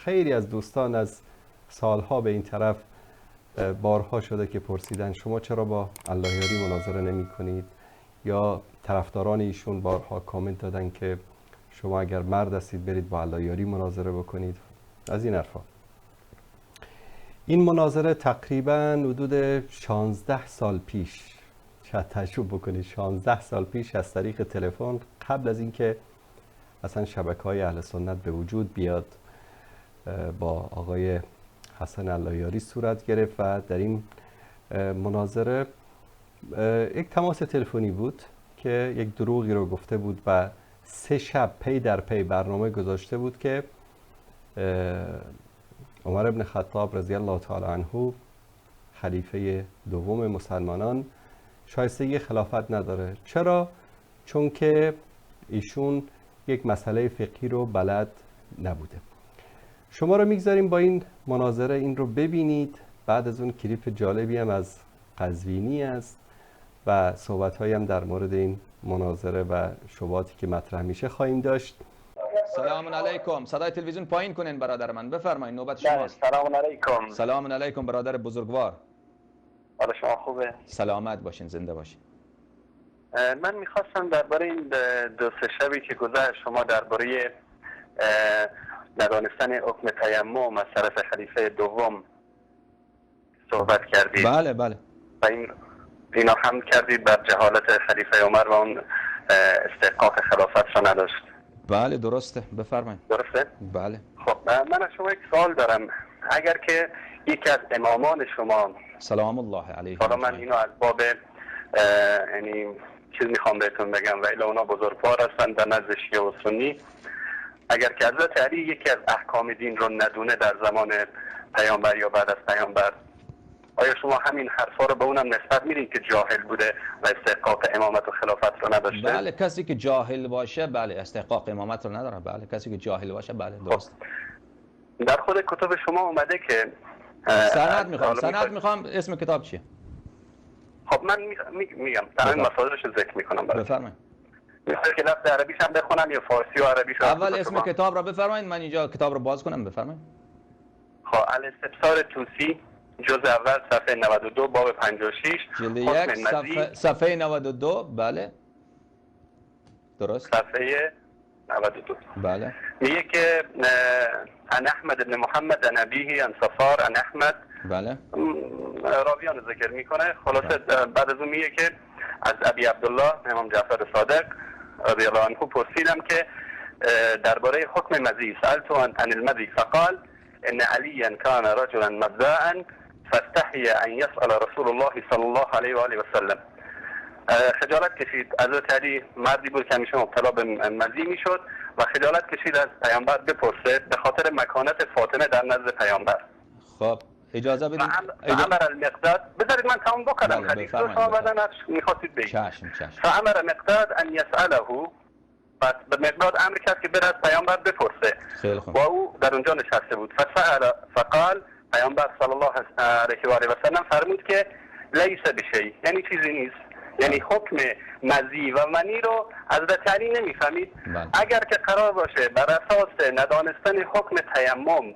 خیلی از دوستان از سالها به این طرف بارها شده که پرسیدن شما چرا با اللهیاری مناظره نمی کنید، یا طرفداران ایشون بارها کامنت دادن که شما اگر مرد هستید برید با اللهیاری مناظره بکنید. از این حرفا. این مناظره تقریبا حدود 16 سال پیش، شاید تعجب بکنید، 16 سال پیش از طریق تلفن قبل از اینکه اصلا شبکه‌های اهل سنت به وجود بیاد با آقای حسن اللهیاری صورت گرفت و در این مناظره یک تماس تلفنی بود که یک دروغی رو گفته بود و 3 شب پی در پی برنامه گذاشته بود که عمر ابن خطاب رضی الله تعالی عنه خلیفه دوم مسلمانان شایستگی خلافت نداره. چرا؟ چون که ایشون یک مسئله فقهی رو بلد نبوده. شما رو میگذاریم با این مناظره این رو ببینید. بعد از اون کلیپ جالبی هم از قزوینی است و صحبت‌هایی هم در مورد این مناظره و شبهاتی که مطرح میشه خواهیم داشت. سلام علیکم. صدای تلویزیون پایین کنین برادر من، بفرمایید نوبت شماست. سلام علیکم. سلام علیکم برادر بزرگوار. حال شما خوبه؟ سلامت باشین، زنده باشین. من میخواستم درباره این 2-3 شبی که گذشت شما درباره ندانستن حکم تیمم از طرف خلیفه دوم صحبت کردید. بله بله. و اینا هم کردید بر جهالت خلیفه عمر و اون استحقاق خلافت را نداشت. بله درسته، بفرمایید. درسته؟ بله. خب من از شما یک سوال دارم. اگر که یکی از امامان شما سلام الله علیه، حالا من اینو از باب یعنی چیز میخوام بهتون بگم و الا اونا بزرگوار هستن در نزد شیعه و سنی، اگر که حضرت علی یکی از احکام دین رو ندونه در زمان پیامبر یا بعد از پیامبر، آیا شما همین حرفا رو به اونم نسبت میدین که جاهل بوده و استحقاق امامت و خلافت رو نداشته؟ بله، کسی که جاهل باشه بله استحقاق امامت رو نداره. بله کسی که جاهل باشه بله درست. در خود کتب شما اومده که سند میخوام اسم کتاب چیه؟ خب من میگم تمام مصادرش رو ذکر میکنم براتون. بفرمایید. میخواید که لفظ عربیش هم بخونم یا فارسی و عربیش رو؟ اول اسم کتاب رو بفرمایید، من اینجا کتاب رو باز کنم. بفرمایید. خب الاستبصار طوسی جزء اول صفحه 92 باب 56 جلد 1 صفحه 92. بله درست. صفحه 92 بله. میگه که عن احمد بن محمد عن ابیه عن صفار عن احمد. بله. راویان رو ذکر میکنه. خلاصه بعد از اون میگه که از ابی عبدالله امام جعفر صادق رضی الله عنه پرسیدم که درباره حکم مزی، سألت عن المزی فقال ان علیا كان رجلا مذاعا فاستحي ان يسأل رسول الله صلی الله علیه و آله و سلم. خجالت کشید، حضرت علی مردی بود که همیشه مبتلا به مزی میشد و خجالت کشید از پیامبر بپرسه به خاطر مکانت فاطمه در نزد پیامبر. خب اجازه بدید. فامر المقداد، بذارید من تمام بکنم حدیث رو، شما بعدا میخواستید بگید. چشم. فامر مقداد ان یسأله، پس به مقداد امر کرد که بره از پیامبر بپرسه. خیلی خوب. و او در اونجا نشسته بود. فسأل فقال، پیامبر صلی الله علیه و آله و سلم فرمود که لیس بشیء، یعنی چیزی نیست. یعنی حکم مزی و منی رو حضرت علی نمیفهمید. اگر که قرار باشه بر اساس ندانستن حکم تیمم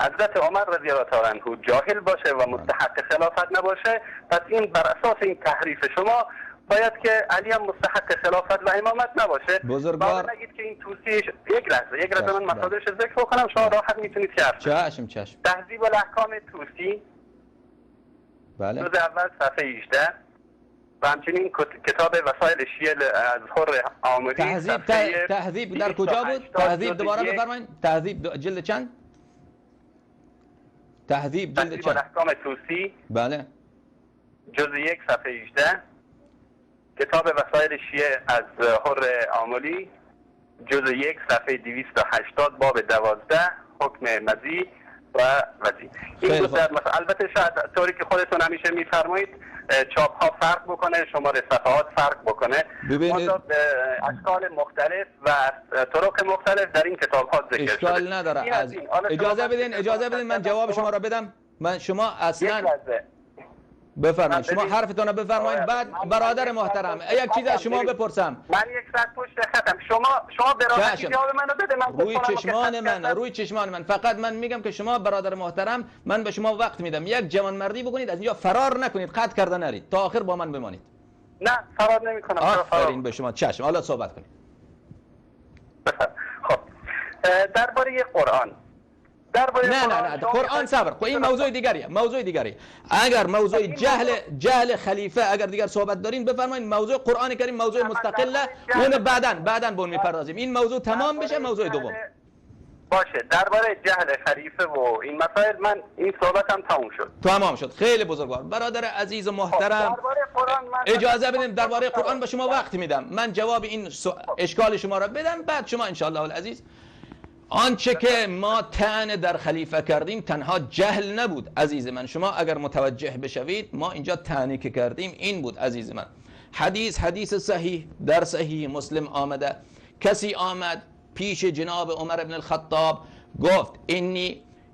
حضرت عمر رضی الله تعالی عنه جاهل باشه و مستحق خلافت نباشه، پس این بر اساس این تحریف شما باید که علی هم مستحق خلافت و امامت نباشه. بزرگوار نگید که این توصیه یک لحظه من مصادرش ذکر بکنم، شما راحت میتونید که چشم. تهذیب الاحکام توسی بله. جزء اول صفحه 18 و همچنین کتاب وسایل شیعه از حر عاملی تهذیب در کجا بود؟ تهذیب دوباره بفرمایید. تهذیب جلد چند؟ تهذیب جلد چند؟ الاحکام توسی بله. جزء 1 صفحه 18. کتاب وسایل شیعه از حر عاملی جزء 1 صفحه 280 باب 12 حکم مزی و وزی. این دو در البته شاید طوری که خودتون همیشه میفرمایید چاپ ها فرق بکنه، شماره صفحات فرق بکنه. ببینید اشکال مختلف و طرق مختلف در این کتاب ها ذکر شده. اشکال نداره. اجازه بدین من جواب شما را بدم. من شما اصلا بفرمایید شما حرفتون رو بفرمایید. بعد برادر محترم یک چیز از شما بپرسم. من یک ساعت پشت خطم. شما به راحتی جواب منو بده. من روی چشمان من فقط من میگم که شما برادر محترم، من به شما وقت میدم، یک جوانمردی بکنید، از اینجا فرار نکنید، قطع کرده نرید، تا آخر با من بمانید. نه فرار نمیکنم. آفرین به شما. چشم، حالا صحبت کنید. خب درباره قرآن. نه قرآن صبر. این موضوع دیگریه. اگر موضوع جهل خلیفه اگر دیگر صحبت دارین بفرمایید. موضوع قرآن کریم موضوع مستقله، اون بعداً به اون میپردازیم. این موضوع تمام بشه، موضوع دوم باشه. درباره جهل خلیفه و این مسائل من این صحبتم تمام شد. خیلی بزرگوار برادر عزیز و محترم، اجازه بدید درباره قرآن به شما وقت میدم، من جواب این اشکال شما را بدم، بعد شما ان شاء الله العزیز. آنچه که ما طعن در خلیفه کردیم تنها جهل نبود عزیز من. شما اگر متوجه بشوید ما اینجا طعنی که کردیم این بود عزیز من. حدیث صحیح در صحیح مسلم آمده. کسی آمد پیش جناب عمر ابن الخطاب گفت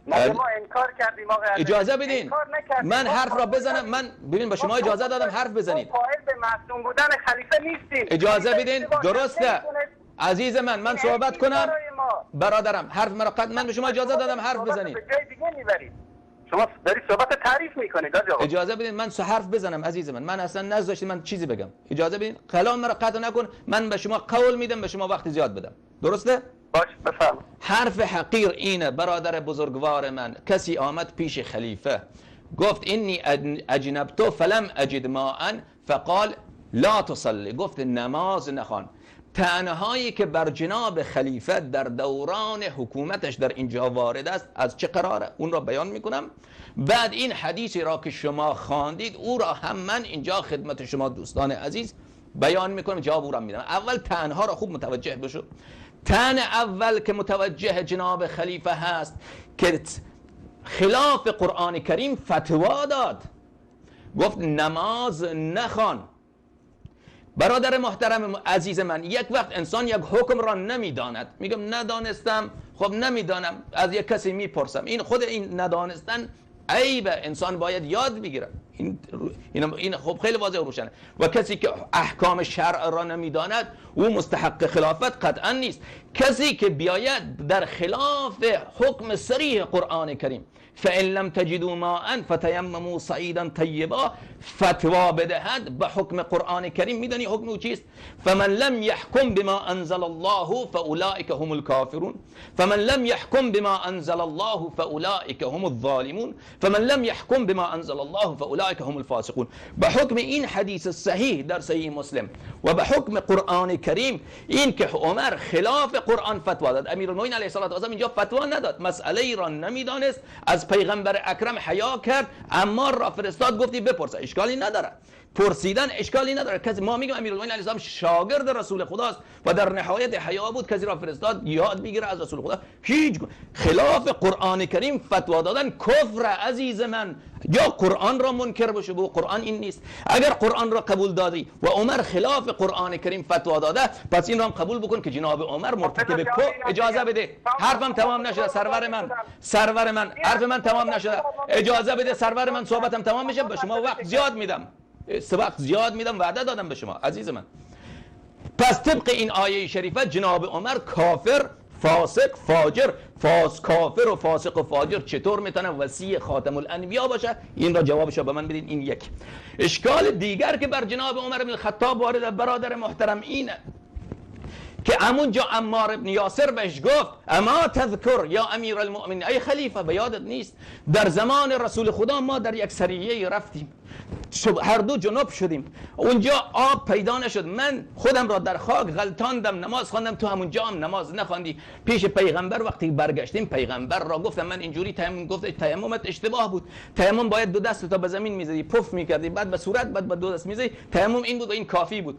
ما انکار کردیم آقا. اجازه بدین من حرف را بزنم. من ببین به شما اجازه دادم حرف بزنید. قائل به معصوم بودن خلیفه نیستیم. اجازه بدین. درسته عزیز من صحبت کنم. برادرم حرف مرا قطع. من به شما اجازه دادم حرف بزنید. شما دارید صحبت تعریف میکنید آقا. اجازه بدین من حرف بزنم عزیز من اصلا نذاشتید من چیزی بگم. اجازه بدین کلام مرا قطع نکن. من به شما قول میدم به شما وقت زیاد بدم. درسته؟ باش بفهم. حرف حقیر اینه برادر بزرگوار من. کسی آمد پیش خلیفه گفت انی اجنبت فلم اجد ماء فقال لا تصلی. گفت نماز نخوان. طعنه‌هایی که بر جناب خلیفه در دوران حکومتش در اینجا وارد است از چه قراره اون را بیان میکنم. بعد این حدیثی را که شما خواندید او را هم من اینجا خدمت شما دوستان عزیز بیان میکنم، جواب او را میدم. اول طعنها را خوب متوجه بشو. طعن اول که متوجه جناب خلیفه هست که خلاف قرآن کریم فتوا داد، گفت نماز نخوان. برادر محترم عزیز من، یک وقت انسان یک حکم را نمیداند. میگم ندانستم، خب نمیدانم، از یک کسی میپرسم. این خود این ندانستن عیبه، انسان باید یاد بگیره. این خب خیلی واضح و روشنه. و کسی که احکام شرع را نمیداند او مستحق خلافت قطعا نیست. کسی که بیاید در خلاف حکم صریح قرآن کریم فَإِن لَمْ تَجِدُوا مَاءً فَتَيَمَّمُوا صَعِيدًا طَيِّبًا فتوا بدهد به حکم قرآن کریم، میدانی حکم او چیست؟ فَمَنْ لَمْ يَحْكُمْ بِمَا أَنزَلَ اللَّهُ فَأُولَئِكَ هُمُ الْكَافِرُونَ فَمَنْ لَمْ يَحْكُمْ بِمَا أَنزَلَ اللَّهُ فَأُولَئِكَ هُمُ الظَّالِمُونَ فَمَنْ لَمْ يَحْكُمْ بِمَا أَنزَلَ اللَّهُ فَأُولَئِكَ هُمُ الْفَاسِقُونَ. به حکم این حدیث صحیح در صحیح مسلم و به حکم قرآن کریم، این که عمر خلاف قرآن فتوا داد، امیرالمومنین علیه السلام اینجا فتوا نداد، مسئله ای را نمیدانست، از پیغمبر اکرم حیا کرد، عمار را فرستاد گفتی بپرس، اشکالی نداره، پرسیدن اشکالی نداره. کسی ما میگم امیرالمومنین علیه السلام شاگرد رسول خداست و در نهایت حیا بود، کسی را فرستاد یاد بگیره از رسول خدا. هیچ خلاف قرآن کریم فتوا دادن کفر عزیز من. یا قرآن را منکر بشه، بگو قرآن این نیست. اگر قرآن را قبول دادی و عمر خلاف قرآن کریم فتوا داده، پس این را هم قبول بکن که جناب عمر مرتکب کفر. اجازه بده حرفم تمام نشده سرور من حرف من تمام نشده. اجازه بده سرور من صحبتم تمام بشه. به شما وقت زیاد میدم، وعده دادم به شما عزیز من. پس طبق این آیه شریفه جناب عمر کافر، فاسق، فاجر، کافر و فاسق و فاجر چطور میتونه وصی خاتم الانبیا باشه؟ این را جوابشو به من بدین. این یک اشکال دیگر که بر جناب عمر بن الخطاب وارد برادر محترم اینه که همونجا عمار ابن یاسر بهش گفت اما تذکر یا امیر المؤمنین، ای خلیفه به یادت نیست در زمان رسول خدا ما در یک سریه رفتیم، هر دو جنوب شدیم، اونجا آب پیدا نشد، من خودم را در خاک غلطاندم، نماز خواندم، تو همونجا هم نماز نخواندی. پیش پیغمبر وقتی برگشتیم پیغمبر را گفتم من اینجوری تیمم، گفت تیممت اشتباه بود، تیمم باید دو دست تا به زمین میزدی، پف میکردی، بعد به صورت، بعد به دو دست میزدی، تیمم این بود و این کافی بود.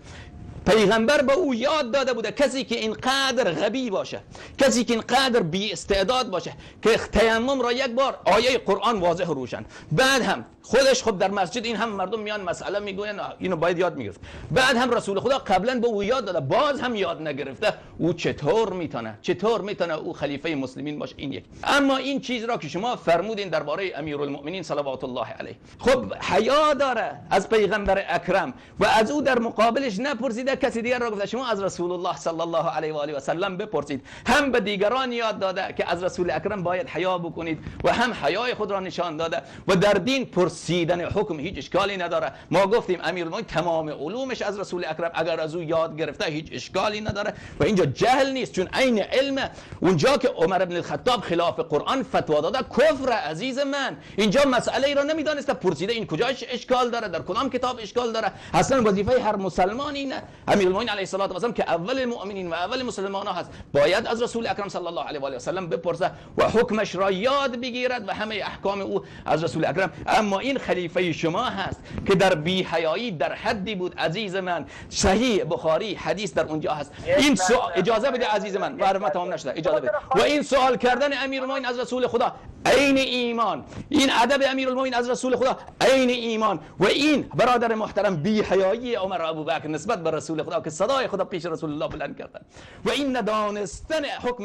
پیغمبر به او یاد داده بوده کسی که اینقدر غبی باشه، کسی که اینقدر بی استعداد باشه که تیمم را یک بار آیه قرآن واضح و روشن، بعد هم خودش خب در مسجد این هم مردم میان مسئله میگوین اینو باید یاد میگرفت. بعد هم رسول خدا قبلا به او یاد داده، باز هم یاد نگرفته. او چطور میتونه او خلیفه مسلمین باشه؟ این یک. اما این چیز را که شما فرمودین درباره امیرالمؤمنین صلوات الله علیه، خب حیا داره از پیغمبر اکرم و از او در مقابلش نپرسیده، کسی دیگر را گفته. شما از رسول الله صلی الله علیه و آله و سلم بپرسید. هم به دیگران یاد داده که از رسول اکرم باید حیا بکنید و هم حیای خود را نشان داده. و در دین پرسیدن حکم هیچ اشکالی نداره. ما گفتیم امیرالمومنین تمام علومش از رسول اکرم، اگر از او یاد گرفته هیچ اشکالی نداره و اینجا جهل نیست، چون عین علم. اونجا که عمر بن الخطاب خلاف قرآن فتوا داده کفر عزیز من، اینجا مسئله ای را نمیدانسته، پرسیده این کجاش اشکال داره، در کدام کتاب اشکال داره. اصلا وظیفه هر مسلمان اینه. امیرالمومنین علیه الصلاه و السلام که اول المؤمنین و اول مسلمان ها هست، باید از رسول اکرم صلی الله علیه و آله و سلم بپرسه و حکمش را یاد بگیرد و همه احکام او از رسول اکرم. اما این خلیفه شما هست که در بی حیایی در حدی بود عزیز من. صحیح بخاری حدیث در اونجا هست. این سوال اجازه بده عزیز من، برنامه تمام نشده، اجازه بده. و این سوال کردن امیرالمومنین از رسول خدا عین ایمان، این ادب امیرالمومنین از رسول خدا عین ایمان. و این برادر محترم بی حیایی عمر و ابوبکر نسبت به رسول خدا که صدای خدا پیش رسول الله بلند کردن و این ندانستن حکم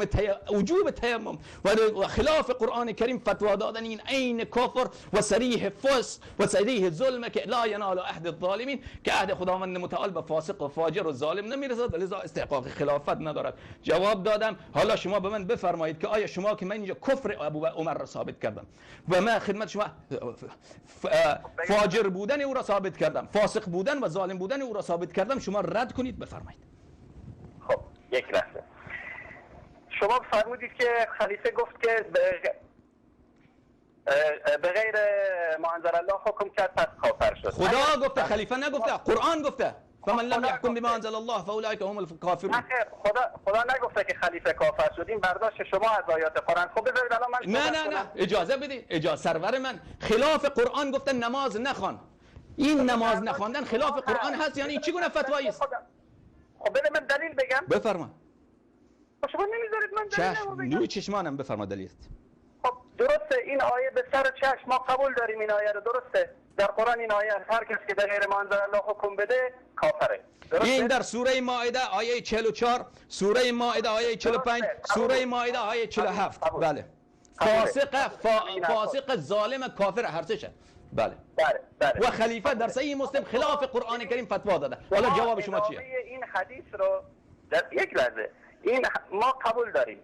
وجوب تیمم و خلاف قرآن کریم فتوا دادن، این عین کفر و صریح فسق و صریح ظلم که لا ینال عهد الظالمین، که عهد خداوند متعال به فاسق و فاجر و ظالم نمیرسد، لذا استحقاق خلافت ندارد. جواب دادم. حالا شما به من بفرمایید که آیا شما که من اینجا کفر ابو عمر را ثابت کردم و من خدمت شما فاجر بودن او را ثابت کردم، فاسق بودن و ظالم بودن او را ثابت کردم، شما رد کنید. بفرمایید. خب یک لحظه، شما فرمودید که خلیفه گفت که به غیر ما انزل الله حکم کرد پس کافر شد. خدا گفته، خلیفه نگفته، قرآن گفته فمن لم يحكم بما انزل الله فاولئک هم الکافرون. خدا نگفته که خلیفه کافر شد. این برداشت شما از آیات قرآن. خب بذارید الان من نه اجازه بدید، اجازه سرور من. خلاف قرآن گفته نماز نخوان. این نماز نخواندن خلاف قرآن هست، یعنی چی گونه فتوایی است؟ خب بده من دلیل بگم. بفرما. شما نمیذارید من دلیل بگم. نوی چشمانم بفرما دلیل. خب درسته، این آیه به سر چشم ما قبول داریم این آیه رو، درسته. در قرآن این آیه هر کس که به غیر ما انزل الله حکم بده کافره. این در سوره مائده آیه 44، سوره مائده آیه 45، سوره مائده آیه 47. بله. فاسق ظالم کافر هر سه. بله. و خلیفه در صحیح مسلم خلاف قرآن کریم فتوا داده. حالا جواب شما چیه؟ این حدیث رو در یک لحظه ما قبول داریم.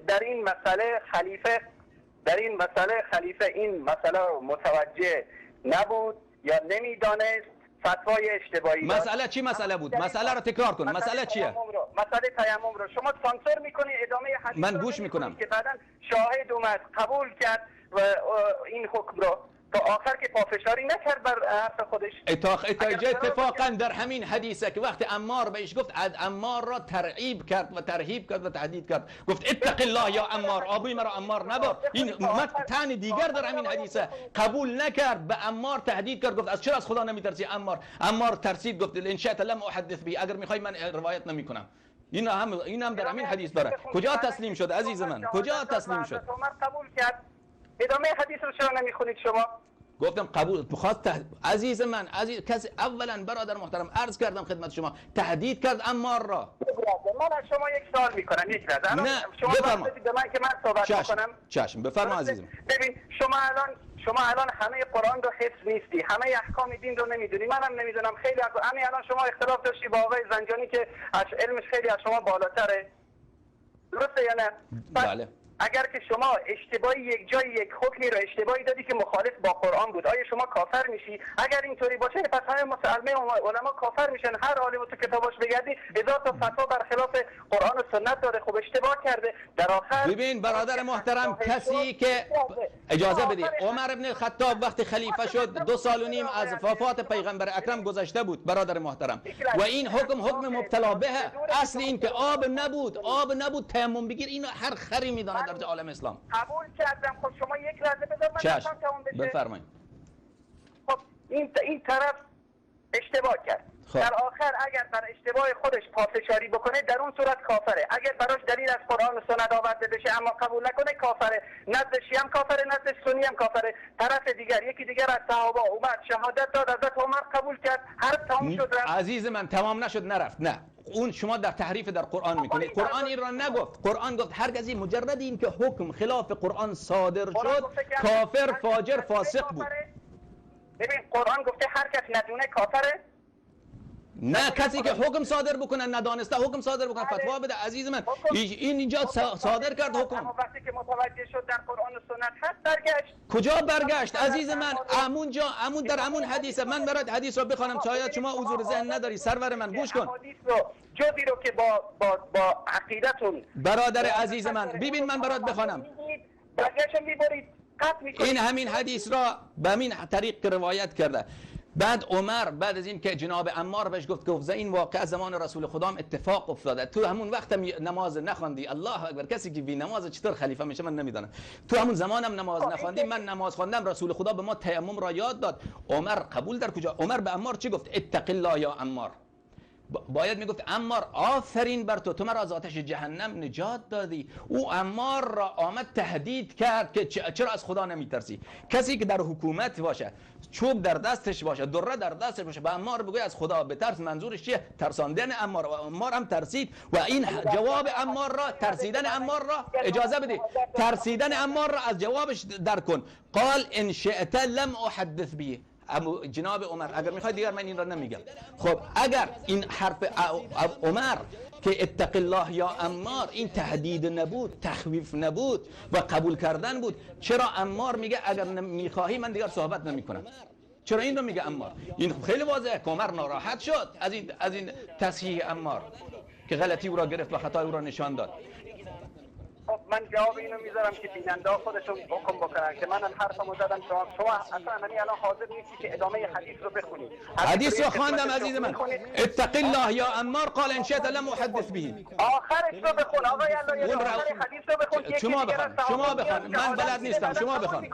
در این مسئله خلیفه این مسئله رو متوجه نبود یا نمیدانست، فتوای اشتباهی داد. مسئله چی مسئله بود؟ مسئله رو تکرار کن. مسئله چیه؟ مسئله تیمم رو شما سانسور میکنی، ادامه حدیث من گوش میکنم که بعداً شاهد اومد قبول کرد و این حکم رو تا آخر که پافشاری نکرد بر حرف خودش. اتفاقا در همین حدیثه که وقتی عمار بهش گفت، عمار را ترعیب کرد و ترهیب کرد و تهدید کرد، گفت اتق الله یا عمار، آبوی مرا عمار نبر. این متن دیگر در همین حدیثه. قبول نکرد، به عمار تهدید کرد، گفت از چرا از خدا نمیترسی عمار ترسید، گفت ان شئت لم احدث به، اگر میخوای من روایت نمیکنم. این هم در همین حدیث داره. کجا تسلیم شد عزیز من؟ کجا تسلیم شد؟ عمر قبول کرد. ادامه حدیث رو چرا نمیخونید شما؟ گفتم قبول بخواست عزیز من، کسی اولا برادر محترم عرض کردم خدمت شما، تهدید کرد عمار را. من از شما یک سوال میکنم، یک لحظه. نه شما بفرما. به من که من صحبت میکنم. چشم بفرما عزیزم. ببین شما الان همه قرآن رو حفظ نیستی، همه احکام دین رو نمیدونی، منم نمیدونم. خیلی همین الان شما اختلاف داشتی با آقای زنجانی که علمش خیلی از شما بالاتره، درسته یا نه؟ بله. اگر که شما اشتباهی یک جای یک حکمی رو اشتباهی دادی که مخالف با قرآن بود، آیا شما کافر میشی؟ اگر اینطوری باشه پس همه مسلمان علما کافر میشن. هر عالم تو کتاباش بگردی 1000 تا فتوا برخلاف قرآن و سنت داره. خب اشتباه کرده. در آخر ببین برادر محترم، کسی که اجازه بدید، عمر ابن الخطاب وقتی خلیفه شد 2 سال و نیم از وفات پیغمبر اکرم گذشته بود برادر محترم، و این حکم مبتلا به. اصل این که آب نبود تیمم بگیر، اینو هر خری میدونه در عالم اسلام. قبول کردم. خب شما یک لحظه بذار من تمام بشه. بفرمایید. خب این طرف اشتباه کرد. در آخر اگر بر اشتباه خودش پافشاری بکنه در اون صورت کافره. اگر براش دلیل از قرآن و سنت آورده بشه اما قبول نکنه کافره. نزد شیعه هم کافره، نزد سنی هم کافره. طرف دیگر یکی دیگر از صحابه اومد شهادت داد، حضرت عمر قبول کرد، هر تمام شد رفت. عزیز من تمام نشد نرفت. نه اون شما در تحریف در قرآن میکنید. قرآن این را نگفت. قرآن گفت هر کسی مجرد این که حکم خلاف قرآن صادر شد کافر، فاجر، فاسق بود. ببین قرآن گفته هر کس ندونه کافره. نه کسی که حکم صادر بکنه ندانسته حکم صادر بکنه فتوا بده. عزیز من این اینجا صادر کرد حکم. اما وقتی که متوجه شد در قرآن و سنت هست برگشت. کجا برگشت عزیز من؟ امون در همون حدیثه. من برات حدیث رو بخوانم شاید شما حضور ذهن نداری. سرور من گوش کن. جزئی رو که با عقیدتون برادر عزیز من ببین من برات بخوانم. برگشت میبرید قطع میکنید. این همین حدیث را به همین طریق روایت کرده. بعد عمر بعد از این که جناب عمار بهش گفت این واقعه زمان رسول خدا هم اتفاق افتاده. تو همون وقت نماز نخواندی. الله اکبر. کسی که بی نماز چطور خلیفه میشه من نمیدونم. تو همون زمانم نماز نخواندی، من نماز خواندم، رسول خدا به ما تیمم را یاد داد. عمر قبول در کجا؟ عمر به عمار چی گفت؟ اتق الله یا عمار. باید میگفت عمار آفرین بر تو مرا از آتش جهنم نجات دادی. او عمار را آمد تهدید کرد که چرا از خدا نمیترسی؟ کسی که در حکومت باشه، چوب در دستش باشه، دره در دستش باشه، به عمار بگوی از خدا بترس، منظورش چیه؟ ترساندن عمار. و عمار هم ترسید و این جواب عمار را، ترسیدن عمار را اجازه بده، ترسیدن عمار را از جوابش در کن. قال ان شئت لم احدث به. جناب عمر اگر میخوای دیگر من این را نمیگم. خب اگر این حرف عمر که اتق الله یا عمار این تهدید نبود، تخویف نبود و قبول کردن بود، چرا عمار میگه اگر میخواهی من دیگر صحبت نمیکنم؟ چرا این رو میگه عمار؟ این خیلی واضحه که عمر ناراحت شد از این تصحیح عمار که غلطی او را گرفت و خطای او را نشان داد. خب من جواب اینو میذارم که بیننده خودشون حکم بکنن که منم حرفمو زدم. شما اصلا همین الان حاضر نیستی که ادامه حدیث رو بخونید. حدیث رو خواندم عزیز من. اتق الله یا عمار قال ان شئت لم احدث به. آخرش رو بخون آقای الله. آخر حدیث رو بخون. شما بخوان من بلد نیستم. شما بخوان.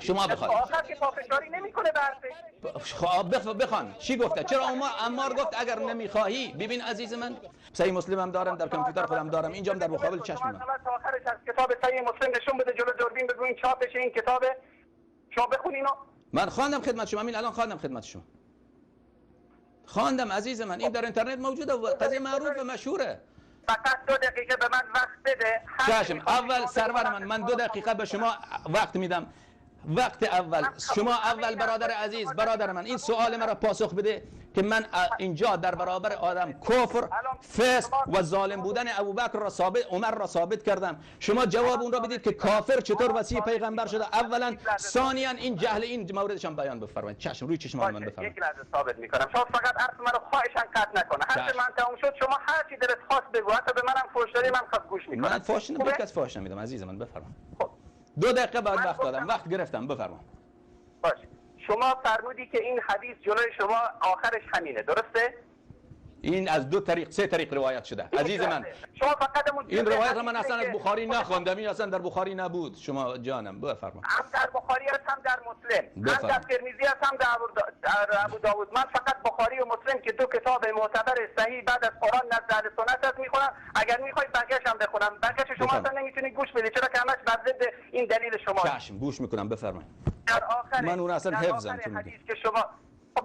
شما بخوان. آخر که پافشاری نمیکنه به حرفش. بخوان چی گفته؟ چرا عمار گفت اگر نمیخواهی؟ ببین عزیز من صحیح مسلم هم دارم، در کامپیوتر خودم دارم، اینجام در مقابل چشم من. تا آخرش از کتاب صحیح مسلم نشون بده جلو دوربین بگو این چاپ بشه این کتابه. شما بخون اینو. من خواندم خدمت شما. همین الان خواندم خدمت شما. خواندم عزیز من. این در اینترنت موجوده و قضیه معروف و مشهوره. فقط 2 دقیقه به من وقت بده. چشم. اول سرور من 2 دقیقه به شما وقت میدم. وقت اول شما اول برادر عزیز، برادر من این سوال مرا پاسخ بده که من اینجا در برابر آدم کفر، فسق و ظالم بودن ابوبکر را ثابت، عمر را ثابت کردم. شما جواب اون را بدید که کافر چطور وصی پیغمبر شده اولا، ثانیا این جهل این موردش هم بیان بفرمایید. چشم روی چشم من بفرمایید. یک لحظه ثابت میکنم. شما فقط حرف منو خواهشاً قطع نکنه. حرف من تموم شد شما هر چی دلت خواست بگو. حتی به منم فحش دادی من خب گوش میکنم. من فحش نمیدم، کس فحش نمیدم عزیز من. بفرمایید. 2 دقیقه بعد وقت دادم. وقت گرفتم. بفرما. باش. شما فرمودی که این حدیث جلوی شما آخرش همینه، درسته؟ این از 2 طریق 3 طریق روایت شده عزیز من. شما فقط این روایت را من اصلا از بخاری نخواندم. این اصلا در بخاری نبود. شما جانم بفرما. هم در بخاری است هم در مسلم، هم در ترمذی است هم در ابو داوود. من فقط بخاری و مسلم که 2 کتاب معتبر صحیح بعد از قرآن نزد اهل سنت است میخونم. اگر میخواید بقیه‌اش هم بخونم. بقیه‌اش شما اصلا نمیتونید گوش بدید چرا که همش بر ضد این دلیل شما. چشم گوش میکنم. بفرمایید. در آخر من اون اصلا حفظم حدیث که شما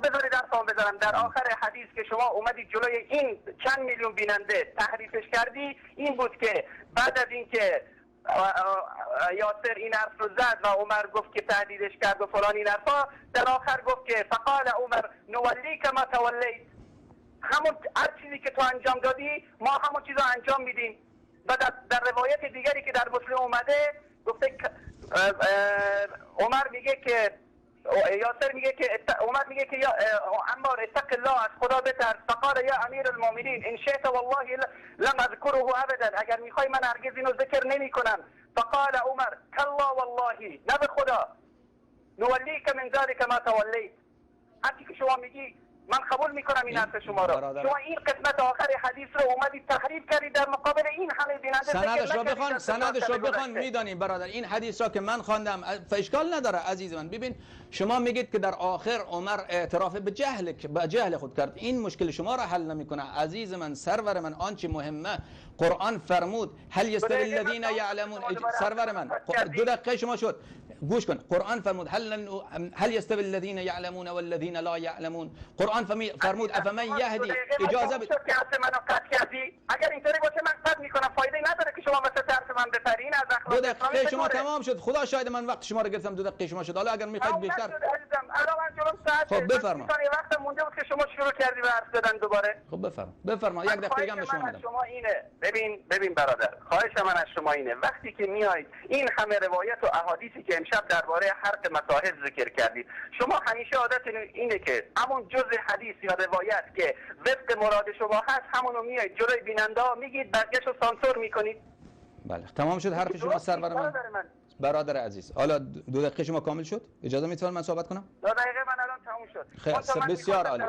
بذارید درسام بذارم. در آخر حدیث که شما اومدی جلوی این چند میلیون بیننده تحریفش کردی این بود که بعد از اینکه یاسر این حرف رو زد و عمر گفت که تهدیدش کرد و فلان این حرفا، در آخر گفت که فقال عمر نولی که ما تولیت، همون هر چیزی که تو انجام دادی ما همون چیز رو انجام میدیم. و در روایت دیگری که در مسلم اومده گفته عمر میگه که یاسر میگه که عمر میگه که عمار اتق الله از خدا بترس. فقال یا امیر المؤمنین ان شئت والله لم اذكره ابدا، اگر میخوای من هرگز اینو ذکر نمیکنم. فقال عمر کلا والله، نه به خدا، نولیک من ذلك ما تولیت، هرچی که شما میگی من قبول میکنم این حرف شما را. برادر. شما این قسمت آخر حدیث رو اومدید تحریف کردید در مقابل این همه بیننده. سندش رو بخوان میدانیم برادر. این حدیث را که من خواندم اشکال نداره عزیز من. ببین شما میگید که در آخر عمر اعتراف به جهل خود کرد. این مشکل شما را حل نمیکنه عزیز من، سرور من. آنچه مهمه قرآن فرمود هل یستوی الذین یعلمون. سرور من 2 دقیقه شما شد، گوش کن. قرآن فرمود هل یستوی الذین یعلمون والذین لا یعلمون. قرآن فرمود افمن یهدی. اجازه بده اگر اینطوری باشه من قطع میکنم، فایده نداره که شما مثلا طرف من بپرین. از اخلاق 2 دقیقه شما تمام شد. خدا شاید من وقت شما رو گرفتم. 2 دقیقه شما شد. حالا اگر میخواید بیشتر الان من جلوم ساعت خب بفرما. وقت مونده بود که شما شروع کردی به حرف زدن دوباره. خب بفرما 1 دقیقه هم به شما میدم. شما اینه ببین برادر، خواهش من از شما اینه وقتی که میایید این همه روایت و احادیثی که امشب درباره حرق مصاحف ذکر کردید، شما همیشه عادت اینه که همون جزء حدیث یا روایت که وفق مراد شما هست همونو میایید جلوی بیننده ها میگید، برگشت و سانسور میکنید. بله تمام شد حرف شما سرور من. برادر عزیز حالا 2 دقیقه شما کامل شد؟ اجازه میتونم من صحبت کنم؟ 2 دقیقه من الان تموم شد. خیلی بسیار عالی.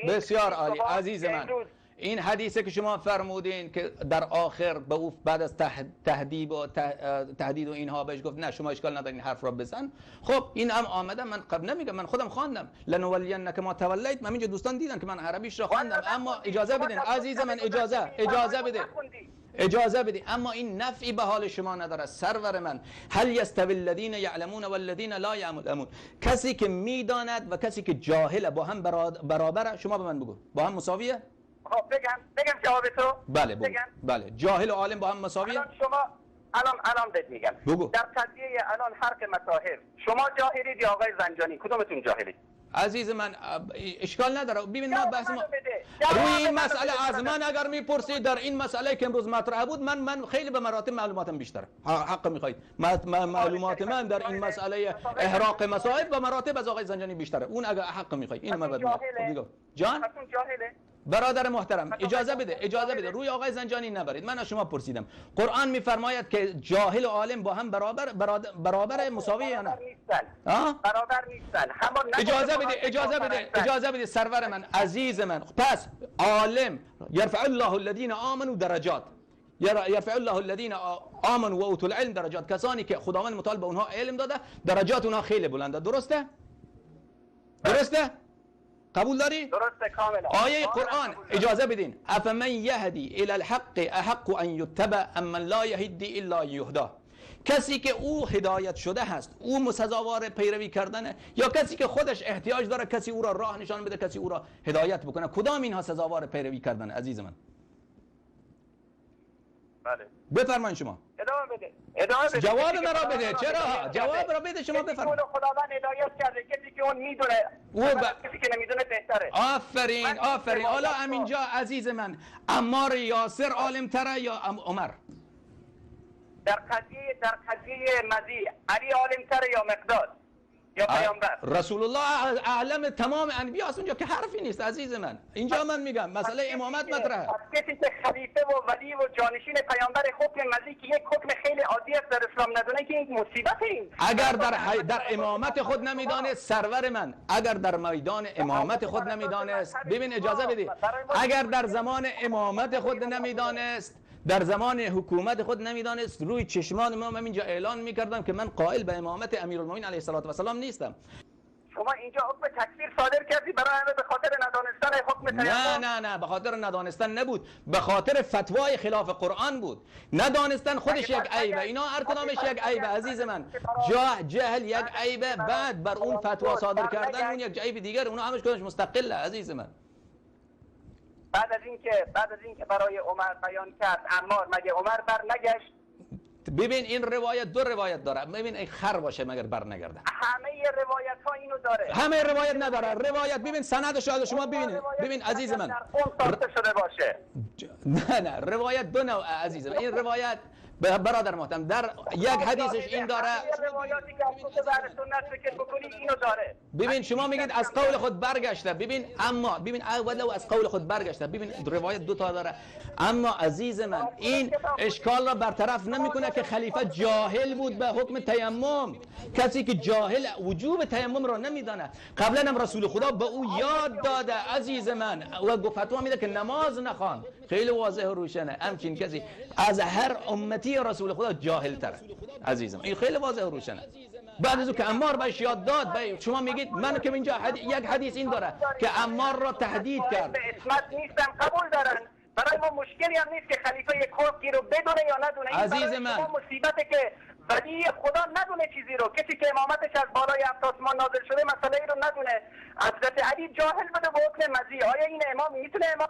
بسیار عالی عزیز من. این حدیثی که شما فرمودین که در آخر به او بعد از تهدید و اینها بهش گفت نه شما اشکال ندارین حرف را بزن. خب این هم آمده، من قبل نمیگم، من خودم خواندم لنولینک ما تولیت. من اینجا دوستان دیدن که من عربیش را خواندم. اما اجازه بدین عزیز من، اجازه بدین. اما این نفعی به حال شما نداره سرور من. هل یستوی الذین یعلمون والذین لا یعلمون. کسی که میداند و کسی که جاهل با هم برابره؟ شما به من بگو با هم مساویه؟ خب بگم جواب تو. بله جاهل و عالم با هم مساویه؟ الان شما الان بهت میگم بگو. در قضیه الان حرق مصاحف شما جاهلید یا آقای زنجانی؟ کدومتون جاهلید؟ عزیز من اشکال نداره. ببین ما بحث ما روی این مسئله از من اگر میپرسید در این مسئله که امروز مطرح بود، من خیلی به مراتب معلوماتم بیشتره. حق میخواید معلومات من در این مسئله احراق مصاحف به مراتب از آقای زنجانی بیشتره. اون اگر حق میخواید اینو من بگم. جان جاهله برادر محترم اجازه بده روی آقای زنجانی نبرید. من از شما پرسیدم قرآن میفرماید که جاهل و عالم با هم برابر مساوی یا نه؟ برابر نیستن. اجازه بده سرور من عزیز من. پس عالم یرفع الله الذین آمنوا درجات، یرفع الله الذین آمنوا و اوتوا العلم درجات. کسانی که خداوند متعال به اونها علم داده درجات اونها خیلی بلنده. درسته؟ قبول داری؟ درسته کاملا. آیه قرآن اجازه بدین افمن یهدی الی الحق احق ان یتبع اما لا یهدی الا یهدا. کسی که او هدایت شده هست او سزاوار پیروی کردنه یا کسی که خودش احتیاج داره کسی او را راه نشان بده، کسی او را هدایت بکنه؟ کدام اینها سزاوار پیروی کردنه عزیز من؟ بله بفرمایید شما. ادامه بده. جواب مرا بده. چرا؟ جواب را بده شما بفرمایید. خداوند هدایت کرده، کسی که اون میدونه کسی که نمیدونه بهتره. آفرین. حالا همینجا عزیز من عمار یاسر عالم تره یا عمر؟ در قضیه مزی علی عالم تره یا مقداد یا پیامبر؟ رسول الله اعلم تمام انبیا است. اونجا که حرفی نیست عزیز من. اینجا من میگم مسئله امامت مطرحه. کسی که خلیفه و ولی و جانشین پیامبر حکم مزی که یک حکم خیلی عادی است در اسلام ندونه که این مصیبت این. اگر در امامت خود نمیدانست سرور من، اگر در میدان امامت خود نمیدانست، ببین اجازه بدید، اگر در زمان امامت خود نمیدانست، در زمان حکومت خود نمیدانست، روی چشمان ما من اینجا اعلان میکردم که من قائل به امامت امیرالمومنین علیه السلام نیستم. شما اینجا حکم تکفیر صادر کردی برای همه به خاطر ندانستن حکم تیمم؟ نه به خاطر ندانستن نبود، به خاطر فتوای خلاف قرآن بود. ندانستن خودش یک عیبه، اینا هر کدامش یک عیبه عزیز من. جهل یک عیبه، بعد بر اون فتوا صادر کردن اون یک عیب دیگر، اونا همش کدامش مستقله عزیز من. بعد از اینکه برای عمر بیان کرد عمار، مگه عمر بر نگشت؟ ببین این روایت 2 روایت داره. ببین این خر باشه مگر بر نگرده. همه روایت ها اینو داره. همه روایت نداره. روایت ببین سندش رو شما ببینید. ببین عزیز من شده باشه. نه روایت 2 نوع عزیز من. این روایت برادر محترم در یک حدیثش این داره. روایاتی که از کتب اهل سنت ذکر بکنی اینو داره. ببین شما میگید از قول خود برگشته، ببین اما ببین ولو از قول خود برگشته، ببین روایت دو تا داره. اما عزیز من این اشکال را برطرف نمیکنه که خلیفه جاهل بود به حکم تیمم. کسی که جاهل وجوب تیمم را نمیدانه، قبلا هم رسول خدا به او یاد داده عزیز من و فتوا میده که نماز نخوان. خیلی واضح و روشنه. همچین کسی از هر امتی رسول خدا جاهل تره عزیزم، این خیلی واضح و روشنه. بعد از اون که عمار بهش یاد داد، شما میگید من که اینجا یک حدیث این داره که عمار را تهدید کرد. به اسمت نیستن، قبول دارن. برای ما مشکلی هم نیست که خلیفه یک حکمی رو بدونه یا ندونه. عزیز من مصیبته که ولی خدا ندونه چیزی رو. کسی که امامتش از بالای هفت آسمان نازل شده مسئله ای رو ندونه. حضرت علی جاهل بوده به حکم مزی. آیا این امام میتونه امام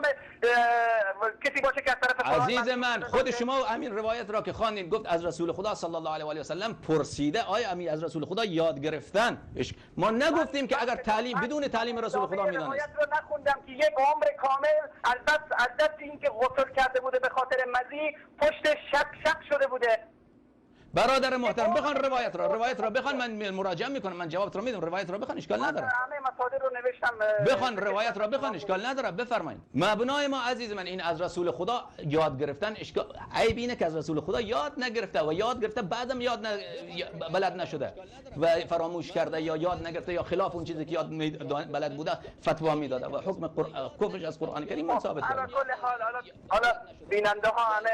کسی باشه که از طرف عزیز من خود شما همین روایت را که خواندین گفت از رسول خدا صلی الله علیه و آله و سلم پرسیده آیا همین از رسول خدا یاد گرفتن؟ ما نگفتیم که اگر تعلیم بدون تعلیم رسول خدا میدانست. روایت رو نخوندم که یک عمر کامل از دست اینکه غسل کرده بوده به خاطر مزی پشت شک شده بوده. برادر محترم بخوان روایت را بخوان، من مراجعه میکنم، من جوابت رو میدم. روایت را بخوان، اشکال نداره. همه مصادر رو نوشتم. بخوان روایت را بخوان، اشکال نداره. بفرمایید. مبنای ما عزیز من این از رسول خدا یاد گرفتن اشکال عیب اینه که از رسول خدا یاد نگرفته و یاد گرفته بعدم بلد نشده و فراموش کرده یا یاد نگرفته یا خلاف اون چیزی که یاد بلد بوده فتوا میداده و حکم کفرش از قرآن کریم من ثابت کرده. حالا بیننده ها همه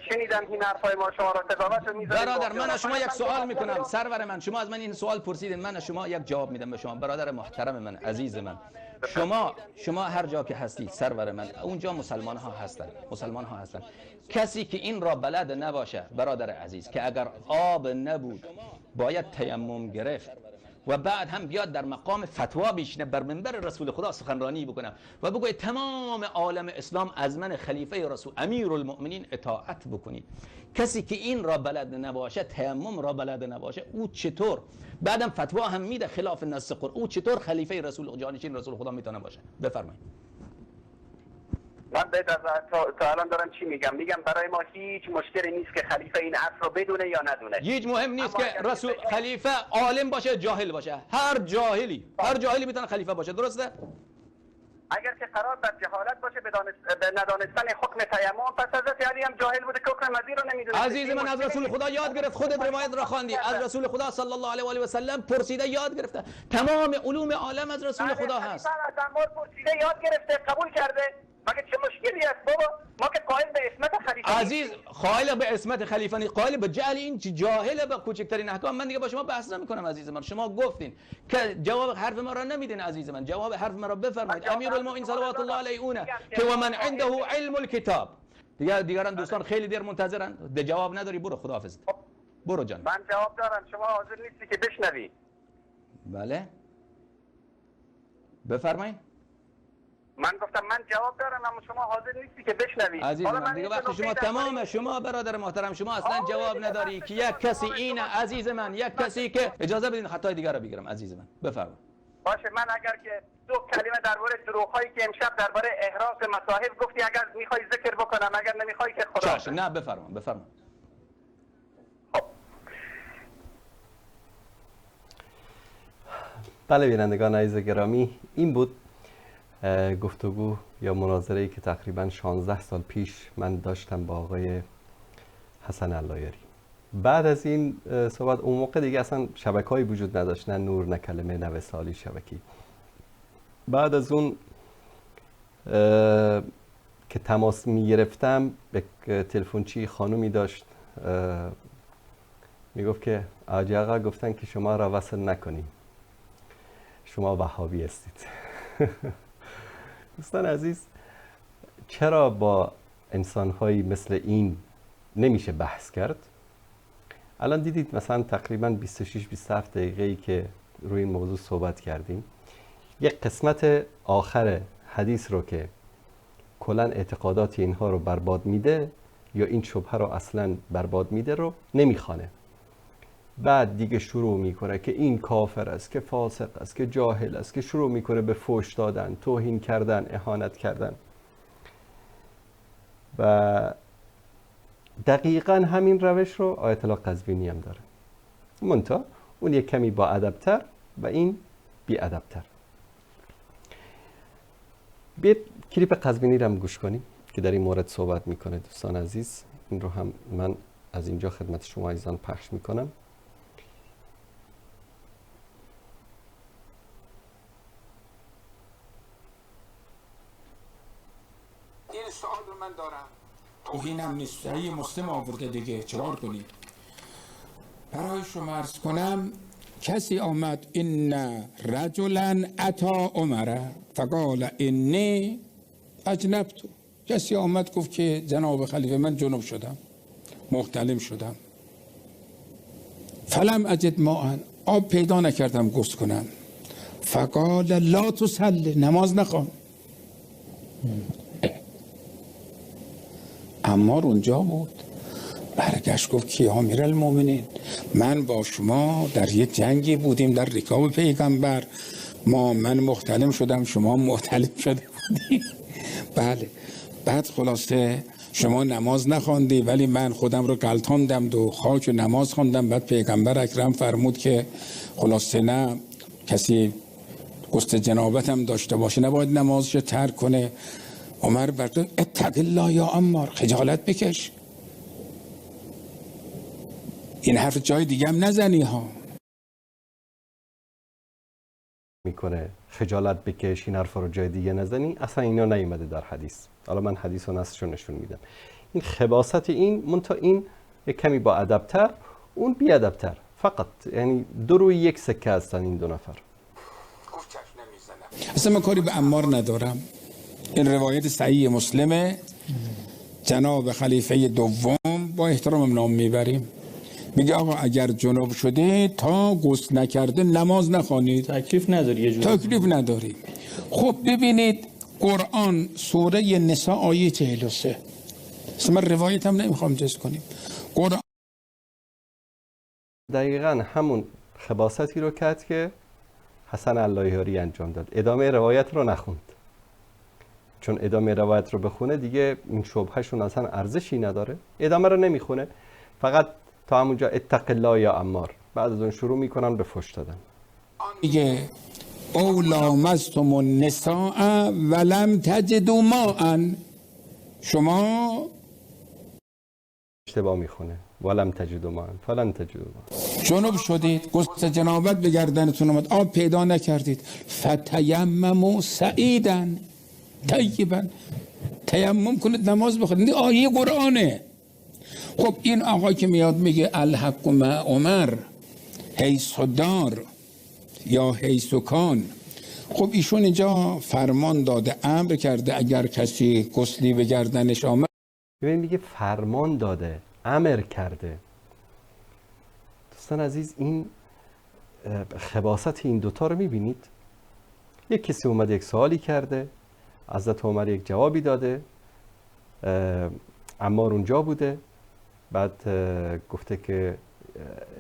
شنیدن این حرفای ما، شما را قضاوت می‌ذارید. من از شما یک سوال میکنم سرور من، شما از من این سوال پرسیدین، من از شما یک جواب میدم به شما. برادر محترم من، عزیز من، شما هر جا که هستید سرور من، اونجا مسلمان ها هستن. کسی که این را بلد نباشه برادر عزیز، که اگر آب نبود باید تیمم گرفت و بعد هم بیاد در مقام فتوا بیشنه بر منبر رسول خدا سخنرانی بکنه و بگوید تمام عالم اسلام از من خلیفه رسول امیرالمؤمنین اطاعت بکنید. کسی که این را بلد نباشه، تیمم را بلد نباشه، او چطور بعدم فتوا هم میده خلاف نص قرآن، او چطور خلیفه رسول جانشین رسول خدا میتونه باشه؟ بفرمایید. من تا الان دارم چی میگم برای ما هیچ مشکلی نیست که خلیفه این اصل رو بدونه یا ندونه. هیچ مهم نیست که رسول خلیفه عالم باشه جاهل باشه. هر جاهلی میتونه خلیفه باشه، درسته؟ اگر که قرار بر جهالت باشه به ندانستن حکم تیمم، پس حضرت علی هم جاهل بوده که حکم مزی رو نمیدونه. عزیز من از رسول خدا یاد گرفت، خودت روایت را خواندی، از رسول خدا صلی الله علیه و آله و سلم پرسیده یاد گرفته. تمام علوم عالم از رسول خدا هست. از عمار پرسیده یاد گرفته، قبول کرده. مگه چه مشکلی است بابا؟ ما که قائل به اسمت خلیفه عزیز، قائل به اسمت خلیفه نیست، قائل به جهل این جاهل به کوچکترین احکام. من دیگه با شما بحث نمی‌کنم عزیز من. شما گفتین که جواب حرف ما را نمیدین عزیز من. جواب حرف ما را بفرمایید. امیرالمومنین صلوات الله علیه اونه که و من عنده علم الکتاب. دیگران دوستان خیلی دیر منتظرن. جواب نداری، برو خداحافظ. برو جان. من جواب دارم، شما حاضر نیستی که بشنوی. بله بفرمایید. من گفتم من جواب دارم اما شما حاضر نیستی که بشنوی. عزیز من دیگه وقت شما تمامه. شما برادر محترم شما اصلا جواب نداری که یک کسی اینه عزیز من، یک کسی که اجازه بدین خطای دیگر رو بگیرم عزیز من. بفرمایید. باشه، من اگر که دو کلمه درباره دروغ‌هایی که امشب درباره احراق مصاحف گفتی اگر میخوای ذکر بکنم، اگر نمیخوای که خدا چاش. نه بفرمایید. بله بینندگان عزیز گرامی، این بود گفتگو یا مناظره‌ای که تقریبا 16 سال پیش من داشتم با آقای حسن اللهیاری. بعد از این صحبت اون موقع دیگه اصلا شبکه‌ای وجود نداشت، نه نور، نه کلمه، نه وصالی شبکی. بعد از اون که تماس می‌گرفتم به تلفنچی خانومی داشت میگفت که آجی آقا گفتن که شما را وصل نکنیم، شما وهابی هستید. دوستان عزیز، چرا با انسان‌هایی مثل این نمیشه بحث کرد؟ الان دیدید مثلا تقریبا 26-27 دقیقه‌ای که روی این موضوع صحبت کردیم، یک قسمت آخر حدیث رو که کلاً اعتقادات اینها رو برباد میده یا این شبهه رو اصلاً برباد میده رو نمیخوانه. بعد دیگه شروع میکنه که این کافر است، که فاسق است، که جاهل است، که شروع میکنه به فحش دادن، توهین کردن، اهانت کردن. و دقیقا همین روش رو آیت الله قزوینی هم داره، منتها اون یک کمی با ادبتر و این بی ادبتر. بیاید کلیپ قزوینی رو هم گوش کنیم که در این مورد صحبت میکنه. دوستان عزیز، این رو هم من از اینجا خدمت شما عزیزان پخش میکنم. این سوال رو من دارم، توهینم نیست، صحیح مسلم آورده دیگه، چرا کنید؟ برای شما عرض کنم کسی آمد این رجلا اتا عمر فقال اینی اجنبت. کسی آمد گفت که جناب خلیفه من جنوب شدم، محتلم شدم، فلم اجد ماء، آب پیدا نکردم غسل کنم، فقال لا تصلی، نماز نخوان. عمار اونجا بود، برگشت گفت که امیرالمومنین من با شما در یه جنگی بودیم در رکاب پیغمبر، من محتلم شدم شما محتلم شده بودی. بله، بعد خلاصه شما نماز نخواندی ولی من خودم رو غلطاندم و خاک و نماز خواندم. بعد پیغمبر اکرم فرمود که خلاصه نه کسی قصد جنابت هم داشته باشه نباید نمازش ترک کنه. عمر برگشت اتق الله یا عمار، خجالت بکش، این حرف جای دیگه هم نزنی ها. میکنه خجالت بکش، این حرفا رو جای دیگه نزنی، اصلا اینا نیومده در حدیث. حالا من حدیث و نصشو نشون میدم. این خباست این منتها این یک کمی با ادبتر، اون بی ادبتر، فقط یعنی دو روی یک سکه هستن این دو نفر. اصلا من کاری به عمار ندارم. این روایت صحیح مسلمه، جناب خلیفه دوم با احترام نام میبریم، میگه آقا اگر جنوب شده تا غسل نکرده نماز نخوانید. تکلیف نداری یه جوری. تکلیف نداری. خب ببینید قرآن سوره نساء آیه 43، اصلا من روایت هم نمیخوام جز کنیم، قرآن دقیقا همون خباستی رو کرد که حسن اللهیاری انجام داد، ادامه روایت رو نخوند. چون ادامه روایت رو بخونه دیگه این شبهشون اصلا ارزشی نداره، ادامه رو نمیخونه، فقط تا همونجا اتق الله یا عمار، بعد از اون شروع میکنن به فحش دادن. میگه او لامستم النساء ولم تجدوا ماء، شما اشتباه میخونه ولم تجدوا ماء فلن تجدوا ماء، جنوب شدید، غسل جنابت به گردنتون اومد، آب پیدا نکردید، فتیمموا صعیدا طیبا، تیمم کنید نماز بخونید. این آیه قرآنه. خب این آقا که میاد میگه الحق مع عمر حیث دار یا حیث کان، خب ایشون اینجا فرمان داده، امر کرده اگر کسی غسلی به گردنش آمد. ببین میگه فرمان داده، امر کرده. دوستان عزیز، این خباست این دوتا رو میبینید؟ یک کسی اومده یک سوالی کرده، حضرت عمر یک جوابی داده، عمار اونجا بوده، بعد گفته که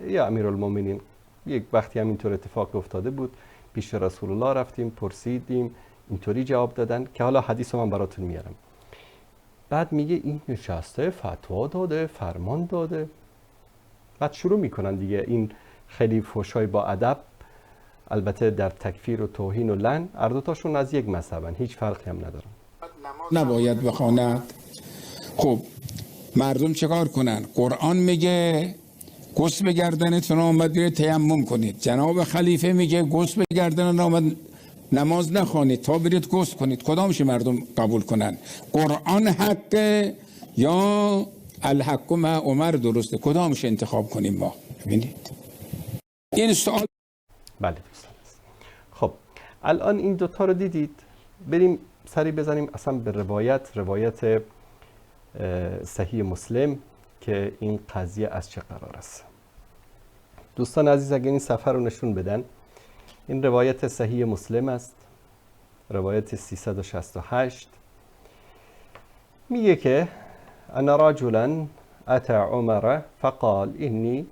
یا امیرالمومنین یک وقتی هم اینطور اتفاق افتاده بود، پیش رسول الله رفتیم پرسیدیم، اینطوری جواب دادن که حالا حدیث رو من براتون میارم. بعد میگه این نشسته فتوا داده، فرمان داده. بعد شروع میکنن دیگه این خیلی فحشای با ادب، البته در تکفیر و توهین و لعن هر دو تاشون از یک مذهبن، هیچ فرقی هم ندارن. نباید بخواند. خب مردم چکار کنن؟ قرآن میگه غسل به گردنتون آمد بیاید تیمم کنید، جناب خلیفه میگه غسل به گردنتون آمد نماز نخوانید تا برید غسل کنید. کدامش مردم قبول کنن؟ قرآن حقه یا الحق مع عمر درسته؟ کدامش انتخاب کنیم ما؟ ببینید این سوال. بله دوستان. خب الان این دوتا رو دیدید، بریم سری بزنیم اصلا به روایت صحیح مسلم که این قضیه از چه قرار است. دوستان عزیز اگر این صفحه رو نشون بدن، این روایت صحیح مسلم است، روایت 368. میگه که انا رجلا اتى عمر فقال اینی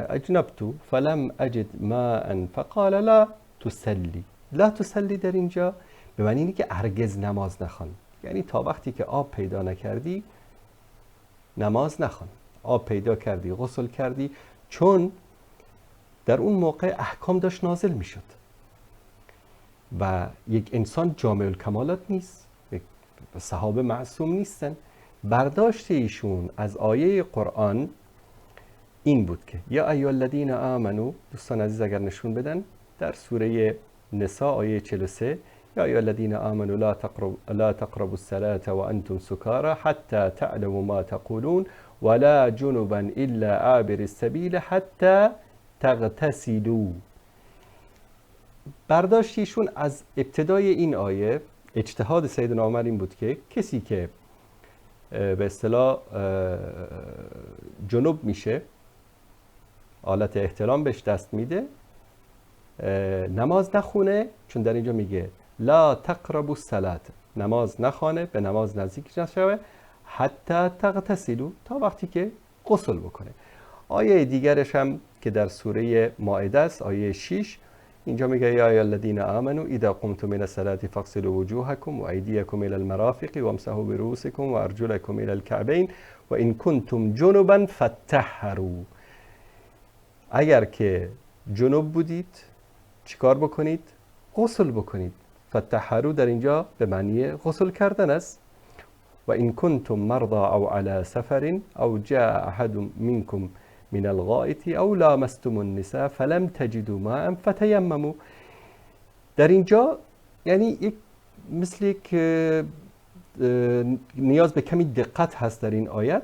اجنبت فلم اجد ماء فقال لا تسلی. لا تسلی در اینجا به معنی اینه که هرگز نماز نخوان، یعنی تا وقتی که آب پیدا نکردی نماز نخوان. آب پیدا کردی، غسل کردی، چون در اون موقع احکام داشت نازل می شد و یک انسان جامع الکمالات نیست، صحابه معصوم نیستن. برداشت ایشون از آیه قرآن این بود که یا ایها الذین آمنو، دوستان عزیز اگر نشون بدن در سوره نساء آیه 43، یا ایها الذین آمنوا لا تقربوا الصلاة وانتم سکارى حتی تعلموا ما تقولون ولا جنبا الا عابر السبیل حتی تغتسلوا. برداشتیشون از ابتدای این آیه، اجتهاد سیدنا عمر این بود که کسی که به اصطلاح جنوب میشه، حالت احتلام بهش دست میده، نماز نخونه، چون در اینجا میگه لا تقربوا الصلاة، نماز نخوانه، به نماز نزدیک نشوه، حتی تغتسلوا، تا وقتی که غسل بکنه. آیه دیگرش هم که در سوره مائده است، آیه 6، اینجا میگه یا ایها الذین آمنوا اذا قمتم من الصلاة فاغسلوا وجوهکم وایدیکم الى المرافق وامسحوا برؤوسکم وارجلکم الى الكعبین وان کنتم جنبا فطهروا. اگر که جنوب بودید چیکار بکنید؟ غسل بکنید. فطهروا در اینجا به معنی غسل کردن است. و ان کنتم مرضى او على سفر او جاء احد منكم من الغائط او لامستم النساء فلم تجدوا ماء فتيمموا. در اینجا یعنی مثل یک نیاز به کمی دقت هست در این آیت،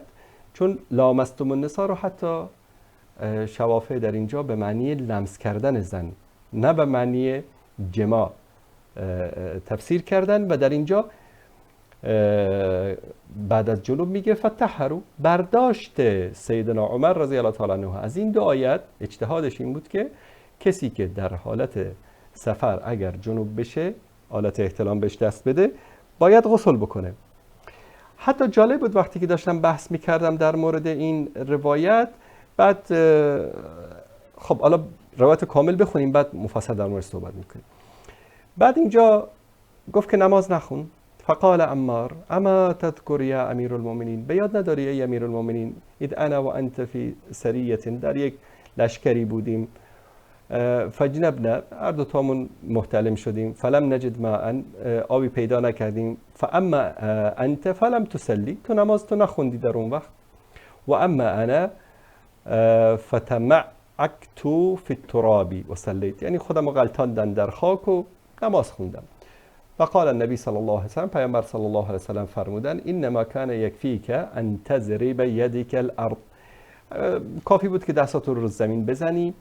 چون لامستم النساء رو حتی شوافع در اینجا به معنی لمس کردن زن، نه به معنی جماع تفسیر کردن. و در اینجا بعد از جنوب میگه فتحروا. برداشت سیدنا عمر رضی الله تعالی عنه از این دو آیت، اجتهادش این بود که کسی که در حالت سفر اگر جنوب بشه، حالت احتلام بهش دست بده، باید غسل بکنه. حتی جالب بود وقتی که داشتم بحث میکردم در مورد این روایت، بعد خب حالا روایت کامل بخونیم بعد مفصل در مورد صحبت میکنیم. بعد اینجا گفت که نماز نخون. فقال عمار اما تذكر یا امیر المؤمنین، به یاد نداری ای امیر المؤمنین اذ انا و انت فی سریه، در یک لشکری بودیم، فجنبنا، هر دو تامون محتلم شدیم، فلم نجد ماء، آبی پیدا نکردیم، فاما انت فلم تسلی، تو نماز تو نخوندی در اون وقت، و اما انا فتمعکت فی التراب و صلیت، یعنی خودم غلطاندن در خاک و نماز خوندم. فقال النبی صلی الله علیه و سلم، پیامبر صلی الله علیه و سلم فرمودن انما کان یکفیک ان تضرب یدک الارض، کافی بود که دستات رو زمین بزنی،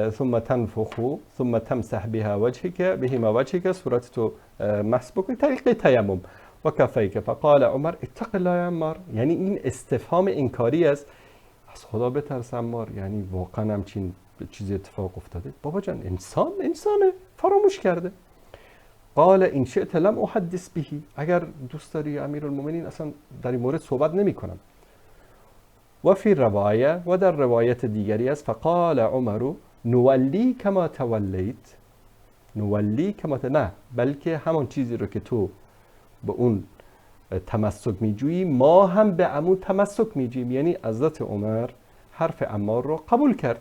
ثم تنفخ ثم تمسح بها وجهك، صورتتو مسح بکنی، طریق تیمم، و کفیک. فقال عمر اتق الله یا عمار، یعنی این استفهام انکاری است، از خدا بترس عمار، یعنی واقعا همچین چیزی اتفاق افتاده؟ بابا جان انسانه، فراموش کرده. قال این شئت لم احدث به، اگر دوست داری امیر المؤمنین اصلا در این مورد صحبت نمی کنم. و فی روایه، و در روایت دیگری است، فقال عمر نولی کما تولیت، نولی کما نه، بلکه همان چیزی رو که تو به اون تمسک میجویی ما هم به عمود تمسک میجوییم. یعنی حضرت عمر حرف عمار رو قبول کرد.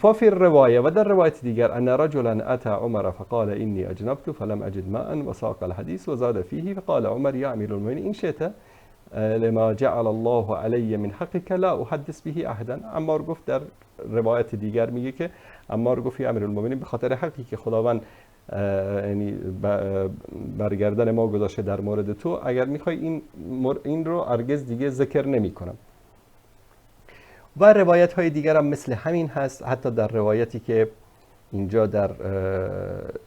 و فی الروايه، و در روایت دیگر، ان رجلا اتى عمر فقال اني اجنبت فلم اجد ماء وساق الحديث وزاد فيه فقال عمر يا امير المؤمنين ان شئت لما جعل الله علی من حقك لا احدث به احدا. عمار گفت در روایت دیگر میگه که عمار گفت یا امیر المؤمنین، به خاطر حقی که خداوند یعنی برگردن ما گذاشته در مورد تو، اگر میخوای این رو هرگز دیگه ذکر نمی کنم. و روایت های دیگر هم مثل همین هست، حتی در روایتی که اینجا در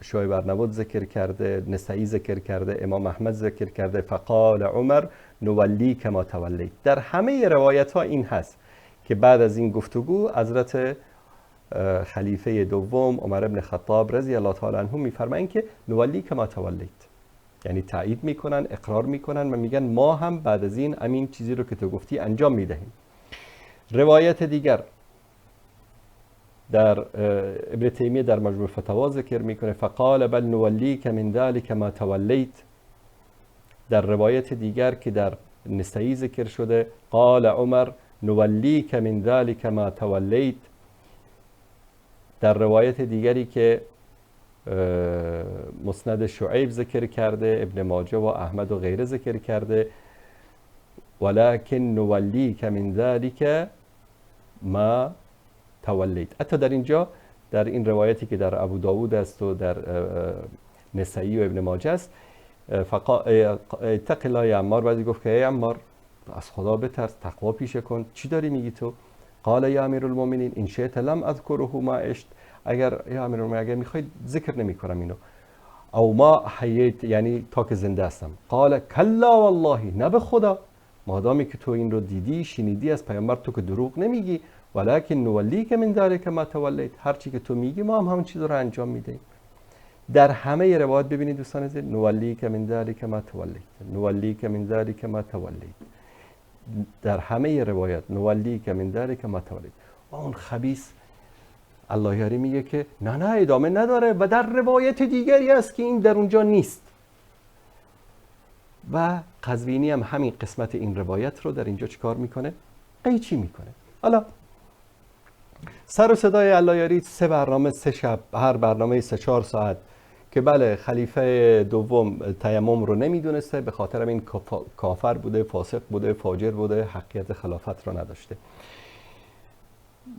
شعیب ارنبوط ذکر کرده، نسائی ذکر کرده، امام احمد ذکر کرده، فقال عمر نولی کما تولیت. در همه روایت ها این هست که بعد از این گفتگو حضرت خلیفه دوم عمر بن خطاب رضی الله تعالی عنه میفرمایند که نولی کما تولیت، یعنی تایید میکنن، اقرار میکنن و میگن ما هم بعد از این همین چیزی رو که تو گفتی انجام میدهیم. روایت دیگر در ابن تیمیه در مجموع فتاوا ذکر میکنه فقال بل نولیک من ذلک ما تولیت. در روایت دیگر که در نسائی ذکر شده قال عمر نولیک من ذلك ما تولیت. در روایت دیگری که مسند شعیب ذکر کرده، ابن ماجه و احمد و غیره ذکر کرده ولکن نولیک من ذلك ما تولیت. حتی در اینجا در این روایتی که در ابو داود است و در نسائی و ابن ماجه است اتق الله یا عمار، بعضی گفت که ای عمار از خدا بترس، تقوا پیشه کن. چی داری میگی تو؟ قال یا امیر المؤمنین ان شئت لم اذکره ما عشت، اگر یا امیر المؤمنین اگر میخواید ذکر نمیکنم اینو، او ما حییت یعنی تا که زنده هستم. قال کلا والله، نه به خدا، مادامی که تو این رو دیدی شنیدی از پیامبر تو که دروغ نمیگی، ولکن نولیک من ذلک ما تولیت، هر چی که تو میگی ما هم همون چیز رو انجام میدیم. در همه روایات ببینید دوستان عزیز نولیک من ذلک ما تولیت، نولیک من ذلک ما تولیت، در همه روایات نولیک من ذلک ما تولیت. و اون خبیث الله یاری میگه که نه ادامه نداره و در روایت دیگری است که این در اونجا نیست. و قزوینی هم همین قسمت این روایت رو در اینجا چیکار میکنه؟ قیچی میکنه. حالا سر و صدای الله یاری 3 برنامه 3 شب، هر برنامه 3-4 ساعت که بله خلیفه دوم تیمم رو نمیدونسته، به خاطر این کافر بوده، فاسق بوده، فاجر بوده، حقیقت خلافت رو نداشته.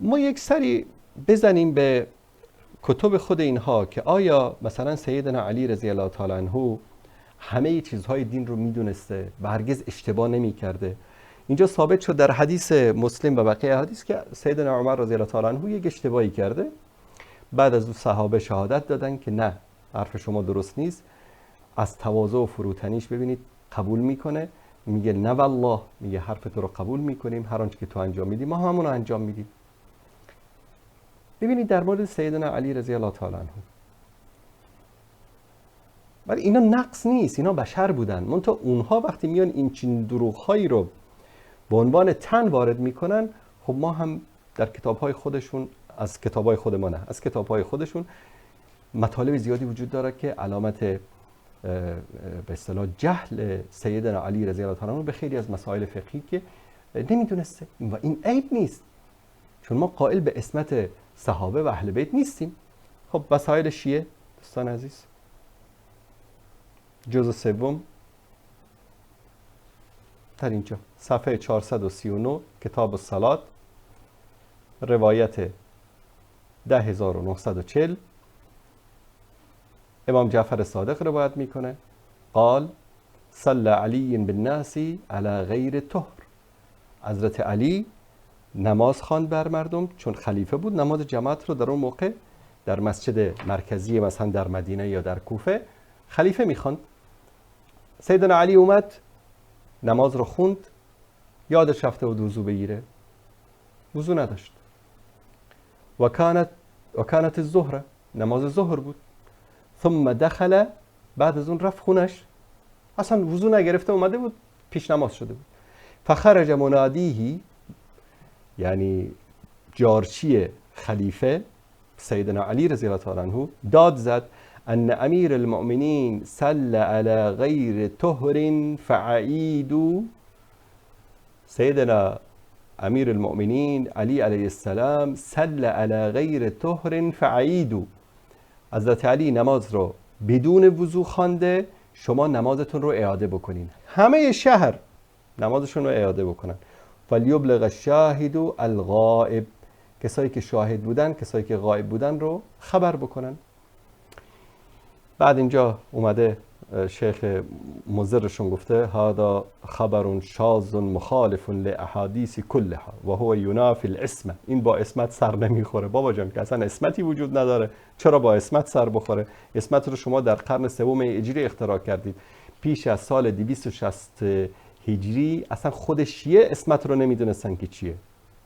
ما یک سری بزنیم به کتب خود اینها که آیا مثلا سیدنا علی رضی الله تعالی عنه همه چیزهای دین رو میدونسته و هرگز اشتباه نمیکرده؟ اینجا ثابت شد در حدیث مسلم و بقیه حدیث که سیدنا عمر رضی الله تعالی عنه یک اشتباهی کرده، بعد از اون صحابه شهادت دادن که نه حرف شما درست نیست. از تواضع و فروتنیش ببینید قبول میکنه، میگه نه والله، میگه حرف تو رو قبول میکنیم، هر آنچه که تو انجام میدی ما همون رو انجام میدیم. ببینید در مورد سیدنا علی رضی الله تعالی عنه، ولی اینا نقص نیست، اینا بشر بودن، منتها اونها وقتی میان این چنین دروغ‌هایی رو به عنوان تن وارد میکنن، خب ما هم در کتاب‌های خودشون، از کتاب‌های خود ما نه، از کتاب‌های خودشون مطالب زیادی وجود داره که علامت به اصطلاح جهل سیدنا علی رضی الله تعالی عنه به خیلی از مسائل فقهی که نمیدونسته و این عیب نیست، چون ما قائل به عصمت صحابه و اهل بیت نیستیم. خب مسائل شیعه دوستان عزیز، جزء 3 در اینجا صفحه 439 کتاب الصلات، روایت 10940 امام جعفر صادق روایت میکنه قال صلی علی بالناس علی غیر طهر، حضرت علی نماز خواند بر مردم، چون خلیفه بود نماز جماعت رو در اون موقع در مسجد مرکزی مثلا در مدینه یا در کوفه خلیفه میخواند. سیدنا علی اومد نماز رو خوند، یادش رفته بود وضو بگیره، وضو نداشت. و کانت الظهر، نماز ظهر بود. ثم دخل، بعد از اون رفت خونش، اصلا وضو نگرفته اومده بود پیش نماز شده بود. فخرج منادیه، یعنی جارچی خلیفه سیدنا علی رضی الله تعالی عنه داد زد ان امیر المؤمنین صلی علی غیر طهر فعیدوا، سیدنا امیر المؤمنین علی علیه السلام صلی علی غیر طهر فعیدوا، حضرت علی نماز رو بدون وضو خوانده، شما نمازتون رو اعاده بکنین. همه شهر نمازشون رو اعاده بکنن. فلیبلغ الشاهد الغائب، کسایی که شاهد بودن، کسایی که غائب بودن رو خبر بکنن. بعد اینجا اومده شیخ مضرشون گفته هذا خبر شاذ مخالف لاحادیث كلها و هو ينافي العصمه، این با عصمت سر نمیخوره. بابا جان که اصلا عصمتی وجود نداره، چرا با عصمت سر بخوره؟ عصمت رو شما در قرن 3 هجری اختراع کردید. پیش از سال 260 هجری اصلا خود شیعه عصمت رو نمیدونستن که چیه.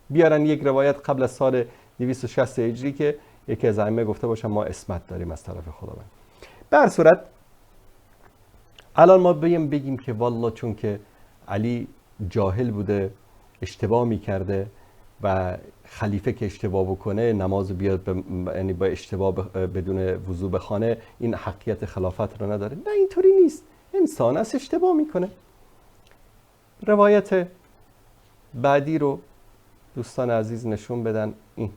بیارن یک روایت قبل از سال 260 هجری که یکی از ائمه گفته باشن ما عصمت داریم از طرف خداوند. به هر صورت الان ما بگیم که والله چون که علی جاهل بوده، اشتباه میکرده و خلیفه که اشتباه بکنه نماز بیاد یعنی با اشتباه بدون وضو بخونه، این حقیقت خلافت رو نداره. نه اینطوری نیست، انسان است اشتباه میکنه. روایت بعدی رو دوستان عزیز نشون بدن. این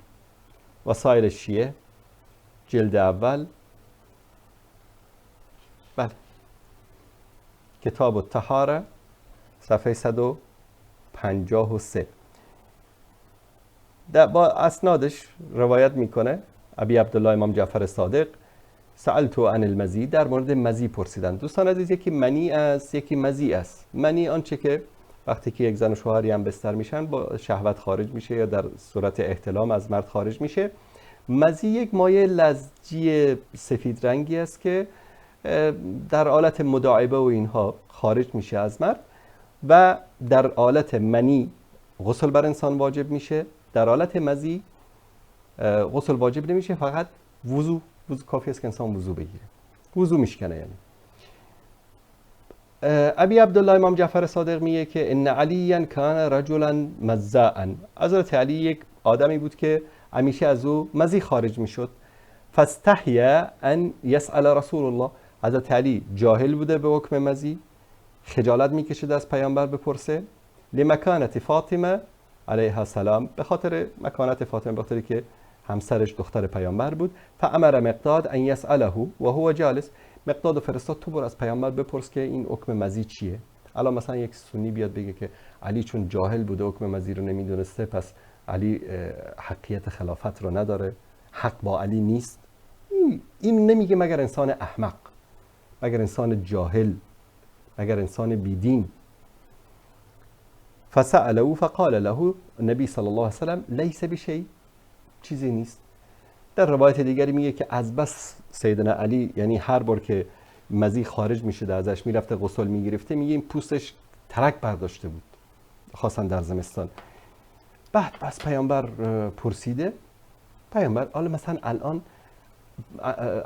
وسایل شیعه جلد اول، بله، کتاب الطهاره صفحه 153 با اسنادش روایت میکنه ابی عبدالله امام جعفر صادق سألت عن المزی، در مورد مزی پرسیدن. دوستان عزیز، یکی منی است، یکی مزی است. منی آنچه که وقتی که یک زن و شوهری هم بستر میشن با شهوت خارج میشه یا در صورت احتلام از مرد خارج میشه. مزی یک مایع لزجی سفید رنگی است که در حالت مداعبه و اینها خارج میشه از مرد و در حالت منی غسل بر انسان واجب میشه. در حالت مزی غسل واجب نمیشه، فقط وضو کافی است که انسان وضو بگیره، وضو میشکنه. یعنی ابی عبدالله امام جعفر صادق میگه که ان علی کان رجلا مزاعا، حضرت علی یک آدمی بود که همیشه از او مزی خارج میشد. فاستحیا ان يسأل رسول الله، حضرت علی جاهل بوده به حکم مزی، خجالت میکشید از پیامبر بپرسه. لمکانت فاطمه علیها السلام، به خاطر مکانت فاطمه، به خاطری که همسرش دختر پیامبر بود. فامر مقداد ان يسأله و هو جالس، مقداد و فرستاد تو برو از پیامبر بپرس که این حکم مزی چیه. الان مثلا یک سنی بیاد بگه که علی چون جاهل بوده حکم مزی رو نمیدونسته پس علی حقیقت خلافت رو نداره، حق با علی نیست. این نمیگه مگر انسان احمق، مگر انسان جاهل، مگر انسان بیدین. فسأله فقال له النبی صلی الله علیه وسلم لیس بشیء، چیزی نیست. در روایت دیگری میگه که از بس سیدنا علی، یعنی هر بار که مزی خارج میشده ازش میرفته غسل میگرفته، میگه این پوستش ترک برداشته بود، خاصا در زمستان. بعد بس پیامبر پرسیده، پیامبر حالا مثلا الان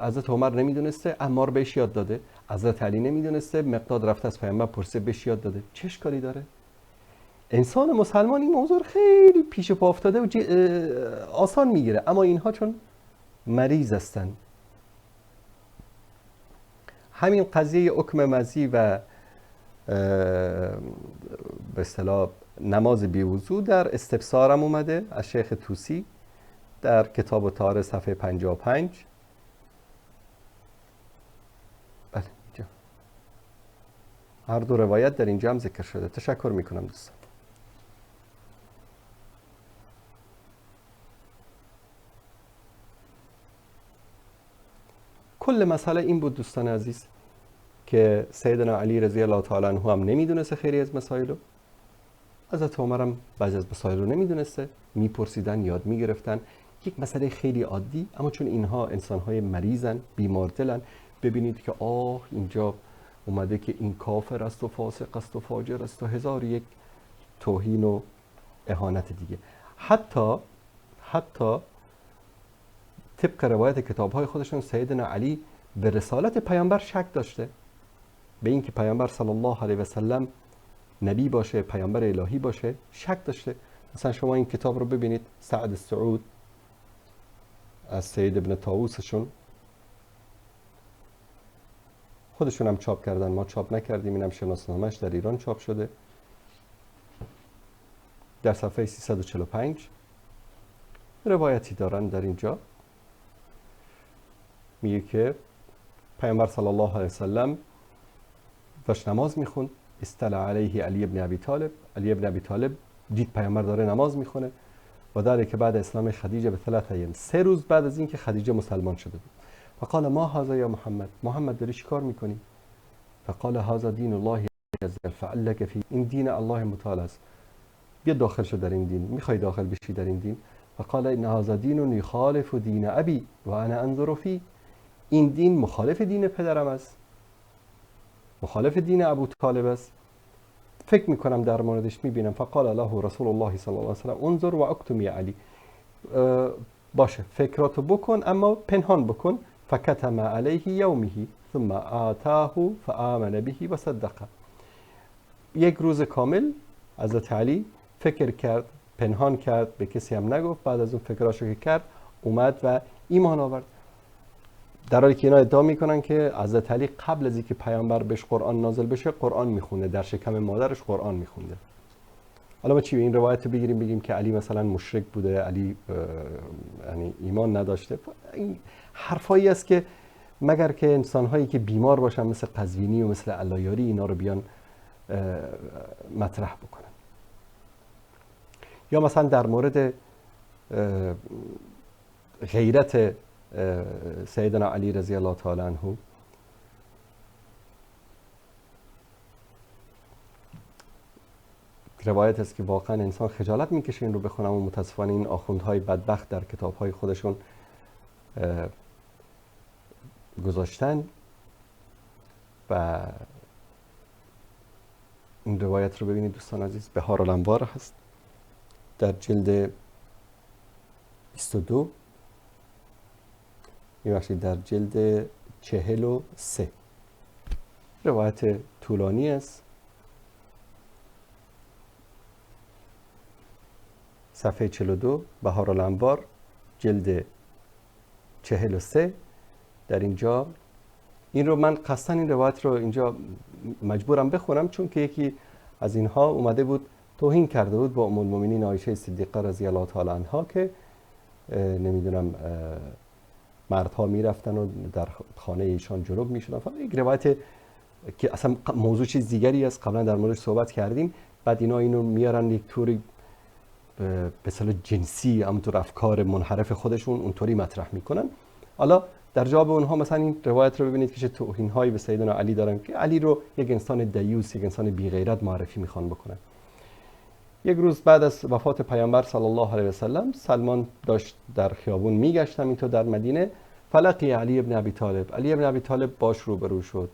حضرت عمر نمیدونسته، عمار بهش یاد داده، حضرت علی نمیدونسته، مقداد رفته از پیامبر پرسیده بهش یاد داده، چه اشکالی داره؟ انسان مسلمان این موضوع خیلی پیش پا افتاده و آسان میگیره، اما اینها چون مریض هستن. همین قضیه حکم مزی و به اصطلاح نماز بی وضو در استفسارم اومده از شیخ طوسی در کتاب الطهاره صفحه 55. بله، اینجا هر دو روایت در اینجا هم ذکر شده. تشکر میکنم دوستان. کل مسئله این بود دوستان عزیز که سیدنا علی رضی الله تعالی عنه هم نمیدونسته خیلی از مسائل رو، حضرت عمر هم بعضی از مسائل رو نمیدونسته، میپرسیدن، یاد میگرفتن. یک مسئله خیلی عادی، اما چون اینها انسانهای مریضن، بیماردلن، ببینید که اینجا اومده که این کافر است و فاسق است و فاجر است و هزار یک توهین و اهانت دیگه. حتی طبق روایت کتاب‌های خودشون سیدنا علی به رسالت پیامبر شک داشته، به اینکه پیامبر صلی الله علیه و سلم نبی باشه، پیامبر الهی باشه، شک داشته. مثلا شما این کتاب رو ببینید، سعد السعود از سید ابن طاووسشون، خودشون هم چاپ کردن، ما چاپ نکردیم، اینم شناسنامه‌اش در ایران چاپ شده. در صفحه 345 روایتی دارن در اینجا میگه که پیامبر صلی الله علیه وسلم داشت نماز میخوند، استلا علیه علی ابن ابی طالب، علی ابن ابی طالب دید پیامبر داره نماز میخونه و داره که بعد اسلام خدیجه به 3 ایام، 3 روز بعد از اینکه خدیجه مسلمان شده بود. فقال ما هذا یا محمد داری چیکار میکنی؟ فقال هذا دین الله عز وجل فعلک فی، این دین الله متعال است، بیا داخل شو در این دین، میخوای داخل بشی در این دین؟ فقال ان هذا دین یخالف دین ابی و انا انظر فی، این دین مخالف دین پدرم است، مخالف دین ابو طالب است، فکر میکنم در موردش میبینم. فقال له رسول الله صلی الله علیه و سلم انظر و اکتم یا علی، باشه فکراتو بکن اما پنهان بکن. فکتم علیه یومه ثم آتاه فآمن به و صدقه، یک روز کامل حضرت علی فکر کرد، پنهان کرد، به کسی هم نگفت. بعد از اون فکراشو که کرد اومد و ایمان آورد. در حالی که اینا ادعا میکنن که حضرت علی قبل از اینکه پیامبر بهش قرآن نازل بشه قرآن میخونده، در شکم مادرش قرآن میخونده. حالا ما چی به این روایت رو بگیم که علی مثلا مشرک بوده، علی یعنی ایمان نداشته؟ این حرفایی است که مگر که انسان‌هایی که بیمار باشن مثل قزوینی و مثل علایاری اینا رو بیان مطرح بکنن. یا مثلا در مورد غیرت سیدنا علی رضی الله تعالی عنه روایت است که واقعا انسان خجالت میکشه این رو بخونم و متاسفانه این آخوندهای بدبخت در کتابهای خودشون گذاشتن و این روایت رو ببینید دوستان عزیز، بهار الانوار هست در جلد 22 میبخشید در جلد 43 روایت طولانی است، صفحه 42 بهار الانوار جلد 43. در اینجا این رو من قصداً این روایت رو اینجا مجبورم بخونم چون که یکی از اینها اومده بود توهین کرده بود با ام المؤمنین عایشه صدیقه رضی الله تعالی عنها که نمیدونم مردها میرفتن و در خانه ایشان جنوب میشدن. یک روایت که اصلا موضوع چیز دیگری است، قبلا در موردش صحبت کردیم. بعد اینا اینو میارن یک طوری به اصطلاح جنسی، همونطور افکار منحرف خودشون اونطوری مطرح میکنن. حالا در جواب اونها مثلا این روایت رو ببینید که چه توهین‌هایی به سیدنا علی دارن که علی رو یک انسان دیوس، یک انسان بی غیرت معرفی میخوان بکنن. یک روز بعد از وفات پیامبر صلی الله علیه و سلم، سلمان داشت در خیابون میگشتم اینطور در مدینه، فلقی علی ابن ابی طالب، علی ابن ابی طالب باش روبرو شد،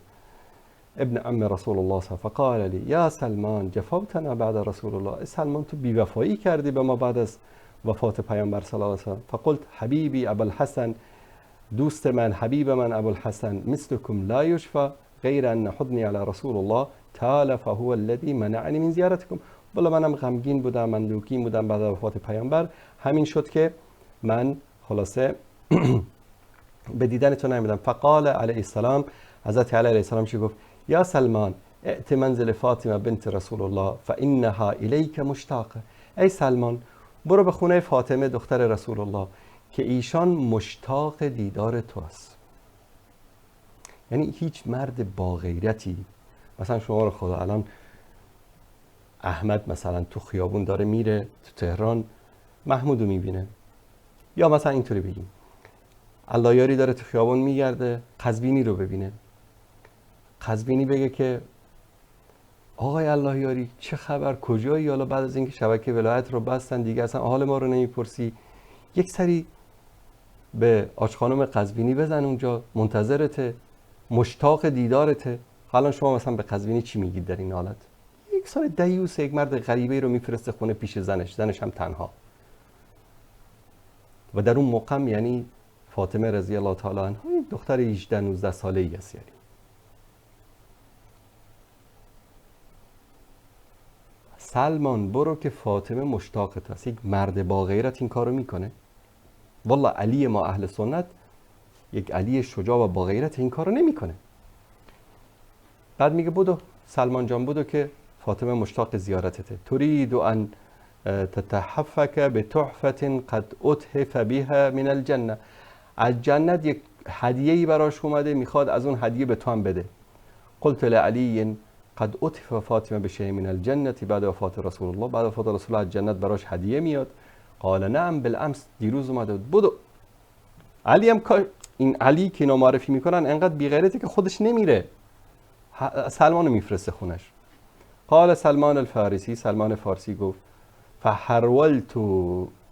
ابن عم رسول الله صلی الله علیه و فقال علی یا سلمان جفوتنا بعد رسول الله، سلمان تو بی‌وفایی کردی به ما بعد از وفات پیامبر صلی الله علیه و سلم. فقلت حبیبی ابوالحسن، دوست من حبیب من ابوالحسن، مثلكم لا یشفى غیر ان حضنی علی رسول الله تعالی فهو الذی منعنی من زیارتکم. بالا منم غمگین بودم، من لوکین بودم بعد از وفات پیامبر، همین شد که من خلاصه به دیدنتون نمیدم. فقال علیه السلام، حضرت علی علیه السلام چی گفت؟ یا سلمان ائت منزل فاطمه بنت رسول الله فانها الیک مشتاقه. ای سلمان برو به خونه فاطمه دختر رسول الله که ایشان مشتاق دیدار تو است. یعنی هیچ مرد با غیرتی، مثلا شما رو خدا الان احمد مثلا تو خیابون داره میره تو تهران محمودو میبینه، یا مثلا اینطوری بگیم علایاری داره تو خیابون میگرده قزوینی رو ببینه، قزوینی بگه که آقای اللهیاری چه خبر، کجایی؟ حالا بعد از اینکه شبکه ولایت رو بستن دیگه اصلا حال ما رو نمیپرسی، یک سری به آج خانم قزوینی بزن، اونجا منتظرته، مشتاق دیدارته. حالا شما مثلا به قزوینی چی میگید در این حالت؟ یک سال دیوس، یک مرد غریبه رو میفرسته خونه پیش زنش هم تنها. و در اون مقام یعنی فاطمه رضی الله تعالی عنها دختر 18 19 ساله‌ای است. یعنی سلمان برو که فاطمه مشتاقت است. یک مرد با غیرت این کارو میکنه؟ والله علی ما اهل سنت یک علی شجاع و با غیرت این کارو نمیکنه. بعد میگه بدو سلمان جان بدو که فاطمه مشتاق زیارتته. تريد ان تتحفک بتحفه قد اتحف بها من الجنه. از جنت یک هدیه‌ای براش اومده، میخواد از اون هدیه به تو هم بده. قلت لعلی قد اتحف فاطمه بشیء من الجنه بعد وفات رسول الله. بعد وفات رسول الله از جنت براش هدیه میاد. قال نعم بالامس، دیروز اومده بود. بدو. علی هم این علی که اینا معرفی میکنن انقدر بی‌غیرته که خودش نمیره، سلمان میفرسته خونش. قال سلمان الفارسی، سلمان فارسی گفت فحرولت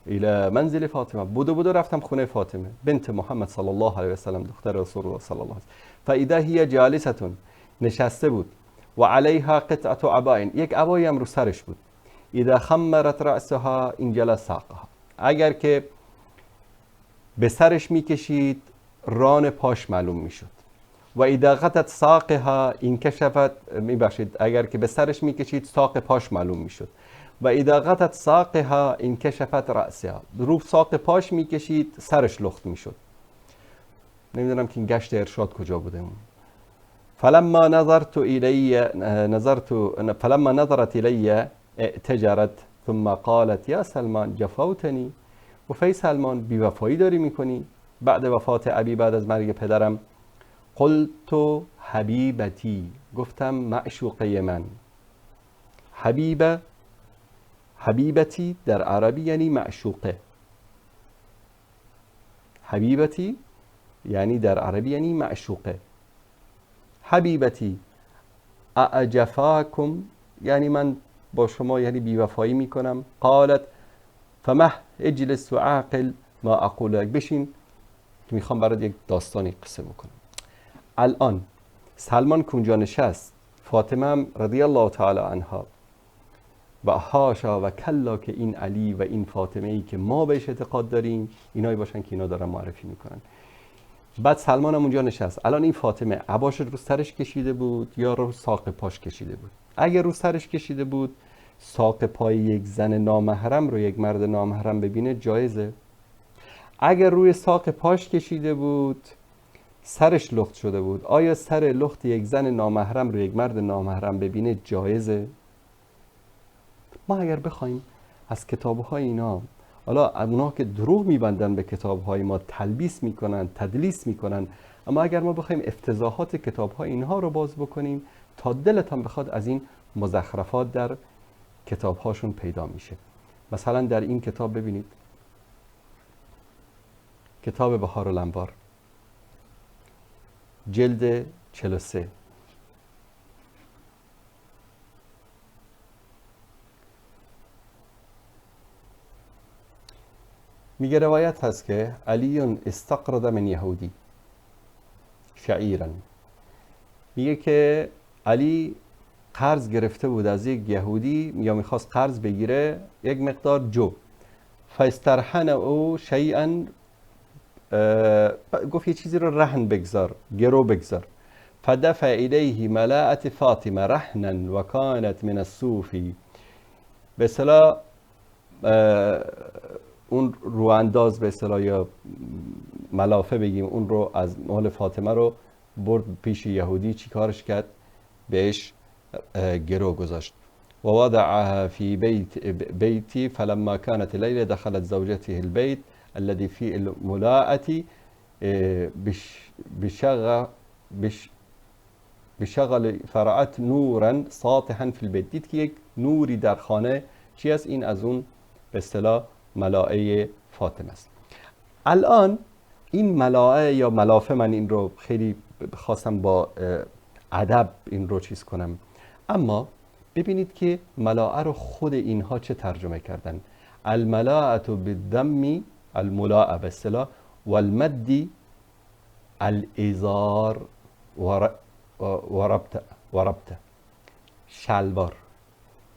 الى منزل فاطمه، بدو رفتم خونه فاطمه بنت محمد صلی الله علیه و سلم دختر رسول الله صلی الله علیه و سلم. فاذا هي جالسه، نشسته بود، و علیها قطعه عباء، یک عبایی هم رو سرش بود. اذا خمرت رأسها انجلى ساقها، اگر که به سرش میکشید ران پاش معلوم میشد. و اذا غطت ساقها انکشفت، میبخشید اگر که به سرش میکشید ساق پاش معلوم میشد. و اذا غطت ساقها انکشفت رأسها، رو ساق پاش میکشید سرش لخت میشد. نمیدونم که این گشت ارشاد کجا بوده اون. فلما نظرت فلما نظرت الی اعتجرت ثم قالت یا سلمان جفوتنی. گفت ای سلمان بیوفایی داری میکنی بعد وفات ابی، بعد از مرگ پدرم. قلت حبیبتی، گفتم معشوقه من. حبیبتی در عربی یعنی معشوقه. حبیبتی یعنی در عربی یعنی معشوقه. حبیبتی اعجفاکم یعنی من با شما یعنی بیوفایی میکنم. قالت فمه اجلس و عاقل ما اقول لك. بشین که میخوام برات یک داستانی قصه بکنم. الان سلمان کنجا نشست، فاطمه هم رضی الله تعالی عنها و حاشا و کلا که این علی و این فاطمه ای که ما بهش اعتقاد داریم اینایی باشن که اینا دارن معرفی میکنن. بعد سلمان هم اونجا نشست. الان این فاطمه عباش رو سرش کشیده بود یا رو ساق پاش کشیده بود؟ اگر رو سرش کشیده بود، ساق پای یک زن نامحرم رو یک مرد نامحرم ببینه جایزه. اگر روی ساق پاش کشیده بود، سرش لخت شده بود، آیا سر لخت یک زن نامحرم رو یک مرد نامحرم ببینه جایزه؟ ما اگر بخوایم از کتاب‌های اینا، حالا اونا که دروغ میبندن به کتاب‌های ما، تلبیس میکنن، تدلیس میکنن، اما اگر ما بخوایم افتضاحات کتاب‌های اینها رو باز بکنیم، تا دلتان بخواد از این مزخرفات در کتاب‌هاشون پیدا میشه. مثلا در این کتاب ببینید، کتاب بهار الانوار جلد 43، میگه روایت هست که علی استقرض من یهودی شعیرا. میگه که علی قرض گرفته بود از یک یهودی یا میخواست قرض بگیره یک مقدار جو. فاسترهن او شیئا، گفت یه چیزی رو رهن بگذار، گرو بگذار. فدفع الیه ملاءت فاطمه رهنا و کانت من الصوفی. به اصطلاح اون رو انداز به اصطلاح یا ملافه بگیم، اون رو از مال فاطمه رو برد پیش یهودی. چی کارش کرد؟ بهش گرو گذاشت. و وضعها فی بیتی فلما كانت لیله دخلت زوجته البيت الذي فيه الملاءة بشغل فرعت نورا ساطحا فی البيت. دید که یک نوری در خانه چی است؟ این از اون به اصطلاح ملائه فاطمه است. الان این ملائه یا ملافه، من این رو خیلی خواستم با ادب این رو چیز کنم، اما ببینید که ملائه رو خود اینها چه ترجمه کردن. الملاءه بالضم الملاءه به اصطلاح و المد الازار و ربط شلوار.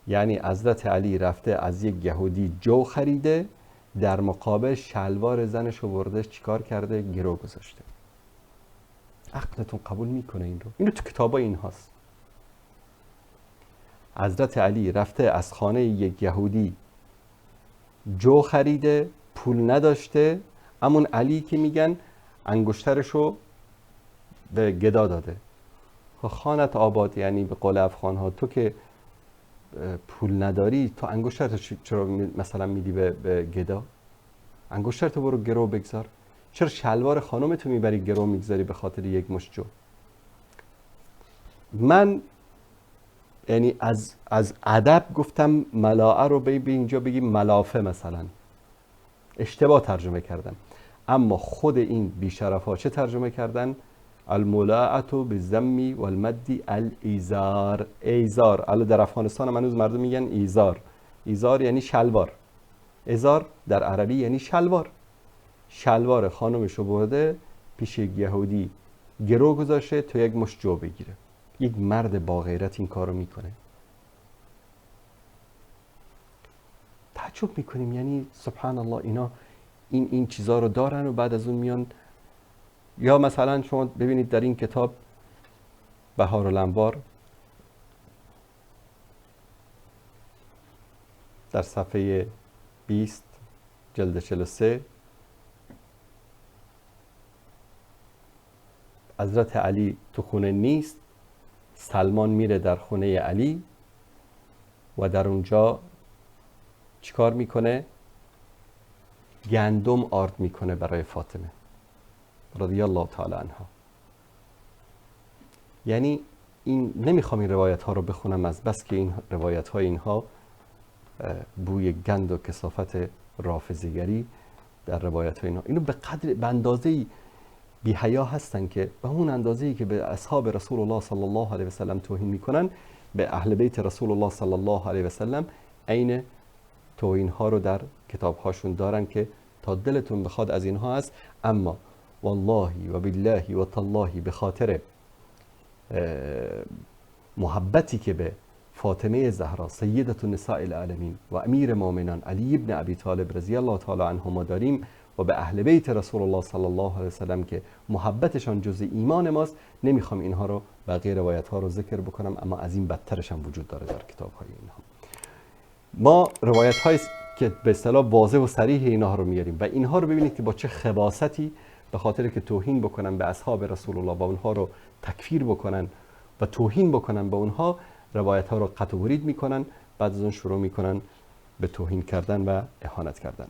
یعنی حضرت علی رفته از یک یهودی جو خریده، در مقابل شلوار زنش رو برده چیکار کرده؟ گرو گذاشته. عقلتون قبول میکنه این رو؟ اینو تو کتابای این هاست. حضرت علی رفته از خانه یک یهودی جو خریده، پول نداشته، همون علی که میگن انگشترش رو به گدا داده. خانت آباد، یعنی به قول افغان ها تو که پول نداری، تو انگشترت چرا مثلا میدی به گدا؟ انگشترت برو گرو بگذار. چرا شلوار خانمتو میبری گرو میگذاری به خاطر یک مشت جو؟ من یعنی از ادب گفتم ملاعه رو به اینجا بگیم ملافه، مثلا اشتباه ترجمه کردم. اما خود این بیشرفا چه ترجمه کردن؟ الملاعه بالضم والمد الایزار. ایزار، الان در افغانستان هم هنوز مردم میگن ایزار. ایزار یعنی شلوار. ازار در عربی یعنی شلوار. شلوار خانمشو برده پیش یک یهودی گرو گذاشته تا یک مشت جو بگیره. یک مرد با غیرت این کارو میکنه. تعجب میکنیم، یعنی سبحان الله اینا این چیزا رو دارن و بعد از اون میان. یا مثلا شما ببینید در این کتاب بهار الانوار در صفحه 20 جلد 43 حضرت علی تو خونه نیست، سلمان میره در خونه علی و در اونجا چیکار میکنه؟ گندم آرد میکنه برای فاطمه رضی الله تعالی عنها. یعنی این نمیخوام این روایت ها رو بخونم از بس که این روایت های اینها بوی گند و کثافت رافضیگری در روایت ها اینو به اندازه‌ای بی حیا هستن که به اون اندازه‌ای که به اصحاب رسول الله صلی الله علیه و سلم توهین میکنن، به اهل بیت رسول الله صلی الله علیه و سلم عین توهین ها رو در کتاب هاشون دارن که تا دلتون بخواد از اینها هست. اما والله و بالله و تالله به خاطر محبتی که به فاطمه زهرا سیدة النساء العالمین و امیر مؤمنان علی ابن ابی طالب رضی الله تعالی عنهما داریم و به اهل بیت رسول الله صلی الله علیه و سلم که محبتشان جزء ایمان ماست، نمیخوام اینها رو بقیه روایت ها رو ذکر بکنم، اما از این بدترش هم وجود داره در کتاب های اینها. ما روایت هایی که به اصطلاح واضح و صریح اینها رو میاریم و اینها رو ببینید که با چه خباثتی به خاطر که توهین بکنن به اصحاب رسول الله و اونها رو تکفیر بکنن و توهین بکنن به اونها، روایت ها رو قطع و برید میکنن، بعد از اون شروع میکنن به توهین کردن و اهانت کردن.